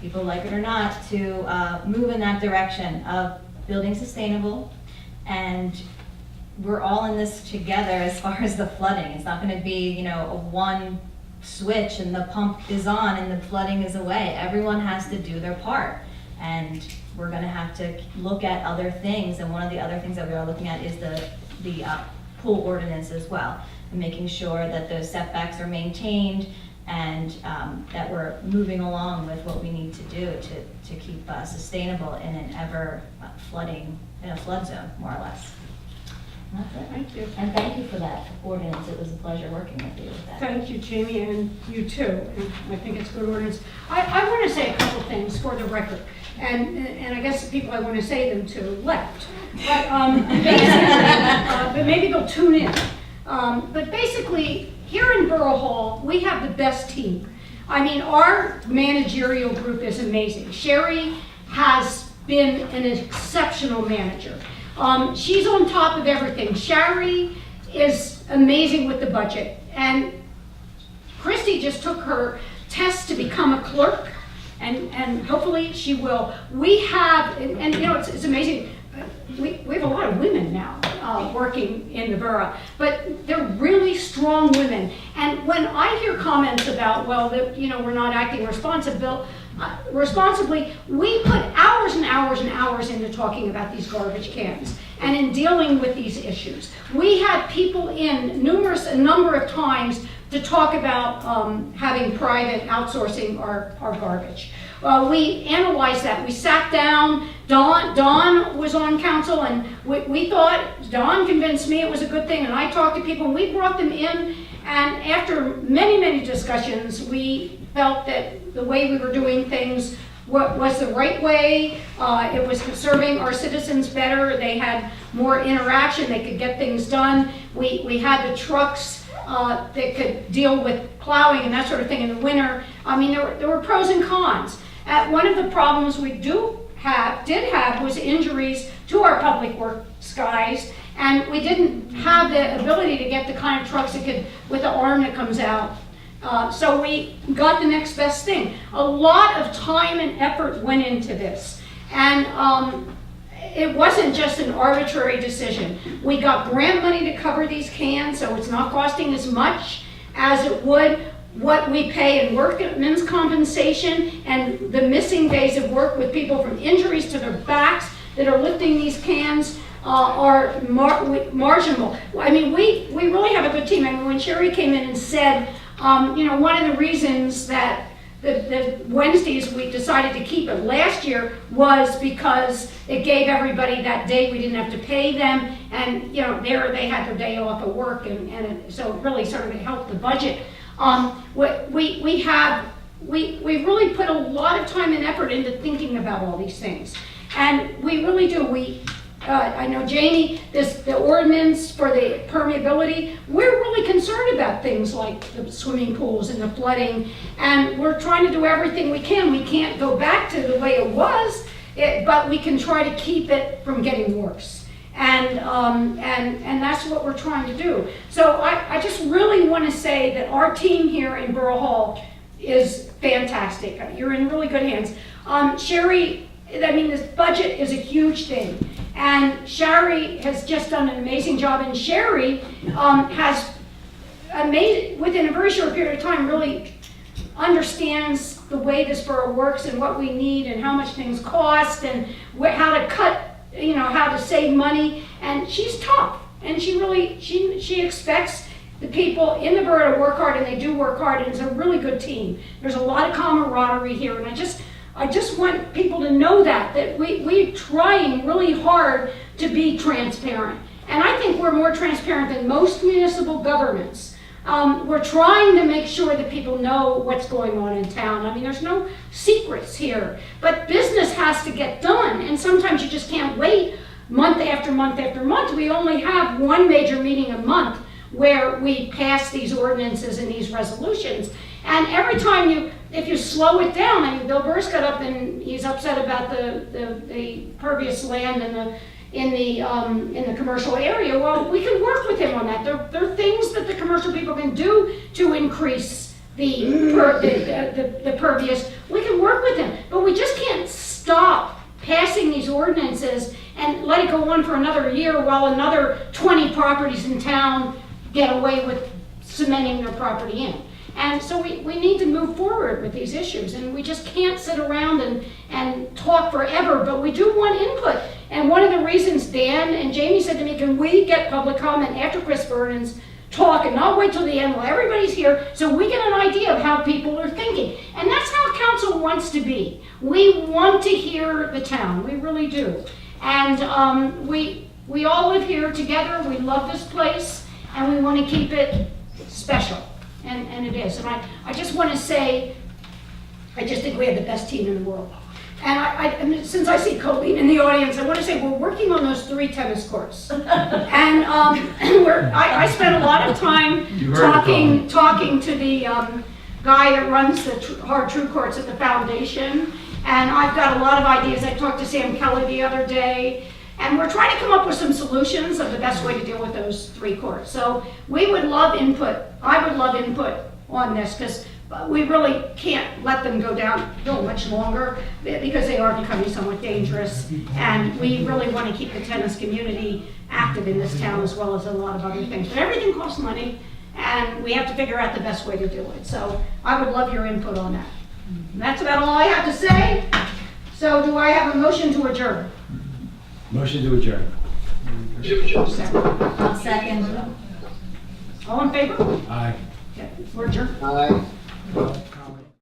people like it or not, to move in that direction of building sustainable. And we're all in this together as far as the flooding. It's not going to be, you know, a one switch and the pump is on and the flooding is away. Everyone has to do their part. And we're going to have to look at other things. And one of the other things that we are looking at is the pool ordinance as well. And making sure that those setbacks are maintained and that we're moving along with what we need to do to keep sustainable in an ever flooding, in a flood zone, more or less. And that's it.
Thank you.
And thank you for that ordinance. It was a pleasure working with you with that.
Thank you, Jamie, and you too. And I think it's good ordinance. I want to say a couple things for the record, and I guess the people I want to say them to left. But maybe they'll tune in. But basically, here in Borough Hall, we have the best team. I mean, our managerial group is amazing. Sherry has been an exceptional manager. She's on top of everything. Sherry is amazing with the budget. And Christy just took her test to become a clerk, and hopefully she will. We have, and you know, it's amazing. We have a lot of women now working in the borough, but they're really strong women. And when I hear comments about, well, that, you know, we're not acting responsibly, we put hours and hours and hours into talking about these garbage cans and in dealing with these issues. We had people in a number of times to talk about having private outsourcing our garbage. we analyzed that. We sat down, Dawn was on council, and we thought, Dawn convinced me it was a good thing, and I talked to people, and we brought them in, and after many, many discussions, we felt that the way we were doing things was the right way. It was serving our citizens better. They had more interaction. They could get things done. We had the trucks that could deal with plowing and that sort of thing in the winter. I mean, there were pros and cons. One of the problems we did have was injuries to our public works guys, and we didn't have the ability to get the kind of trucks that could, with the arm that comes out. So we got the next best thing. A lot of time and effort went into this. And it wasn't just an arbitrary decision. We got grant money to cover these cans, so it's not costing as much as it would what we pay in workmen's compensation and the missing days of work with people from injuries to their backs that are lifting these cans. Are marginal. I mean, we really have a good team. I mean, when Sherry came in and said, one of the reasons that the Wednesdays we decided to keep it last year was because it gave everybody that day. We didn't have to pay them, and there they had their day off of work, and so it really sort of helped the budget. We really put a lot of time and effort into thinking about all these things, and we really do. I know Jamie, the ordinance for the permeability, we're really concerned about things like the swimming pools and the flooding, and we're trying to do everything we can. We can't go back to the way it was, but we can try to keep it from getting worse. And that's what we're trying to do. So I just really want to say that our team here in Borough Hall is fantastic. You're in really good hands. Sherry, I mean, this budget is a huge thing. And Sherry has just done an amazing job, and Sherry has within a very short period of time, really understands the way this borough works and what we need and how much things cost and how to cut, how to save money. And she's tough, and she expects the people in the borough to work hard, and they do work hard, and it's a really good team. There's a lot of camaraderie here, and I just want people to know that we're trying really hard to be transparent. And I think we're more transparent than most municipal governments. We're trying to make sure that people know what's going on in town. I mean, there's no secrets here, but business has to get done. And sometimes you just can't wait month after month after month. We only have one major meeting a month where we pass these ordinances and these resolutions. And every time if you slow it down, I mean, Bill Burrs got up and he's upset about the pervious land in the commercial area. Well, we can work with him on that. There are things that the commercial people can do to increase the pervious. We can work with him, but we just can't stop passing these ordinances and let it go on for another year while another 20 properties in town get away with cementing their property in. And so we need to move forward with these issues, and we just can't sit around and talk forever, but we do want input. And one of the reasons Dan and Jamie said to me, can we get public comment after Chris Vernon's talk and not wait till the end while everybody's here so we get an idea of how people are thinking. And that's how council wants to be. We want to hear the town, we really do. And we all live here together, we love this place, and we want to keep it special. And it is. And I just want to say, I just think we have the best team in the world. And I since I see Colleen in the audience, I want to say we're working on those 3 tennis courts. And I spent a lot of time talking to the guy that runs the Hard True Courts at the foundation. And I've got a lot of ideas. I talked to Sam Kelly the other day. And we're trying to come up with some solutions of the best way to deal with those 3 courts. So we would love input. I would love input on this because we really can't let them go much longer because they are becoming somewhat dangerous. And we really want to keep the tennis community active in this town as well as a lot of other things. But everything costs money, and we have to figure out the best way to do it. So I would love your input on that. And that's about all I have to say. So do I have a motion to adjourn?
Motion to adjourn.
I'll second.
All in favor?
Aye.
Okay, we're adjourned.
Aye.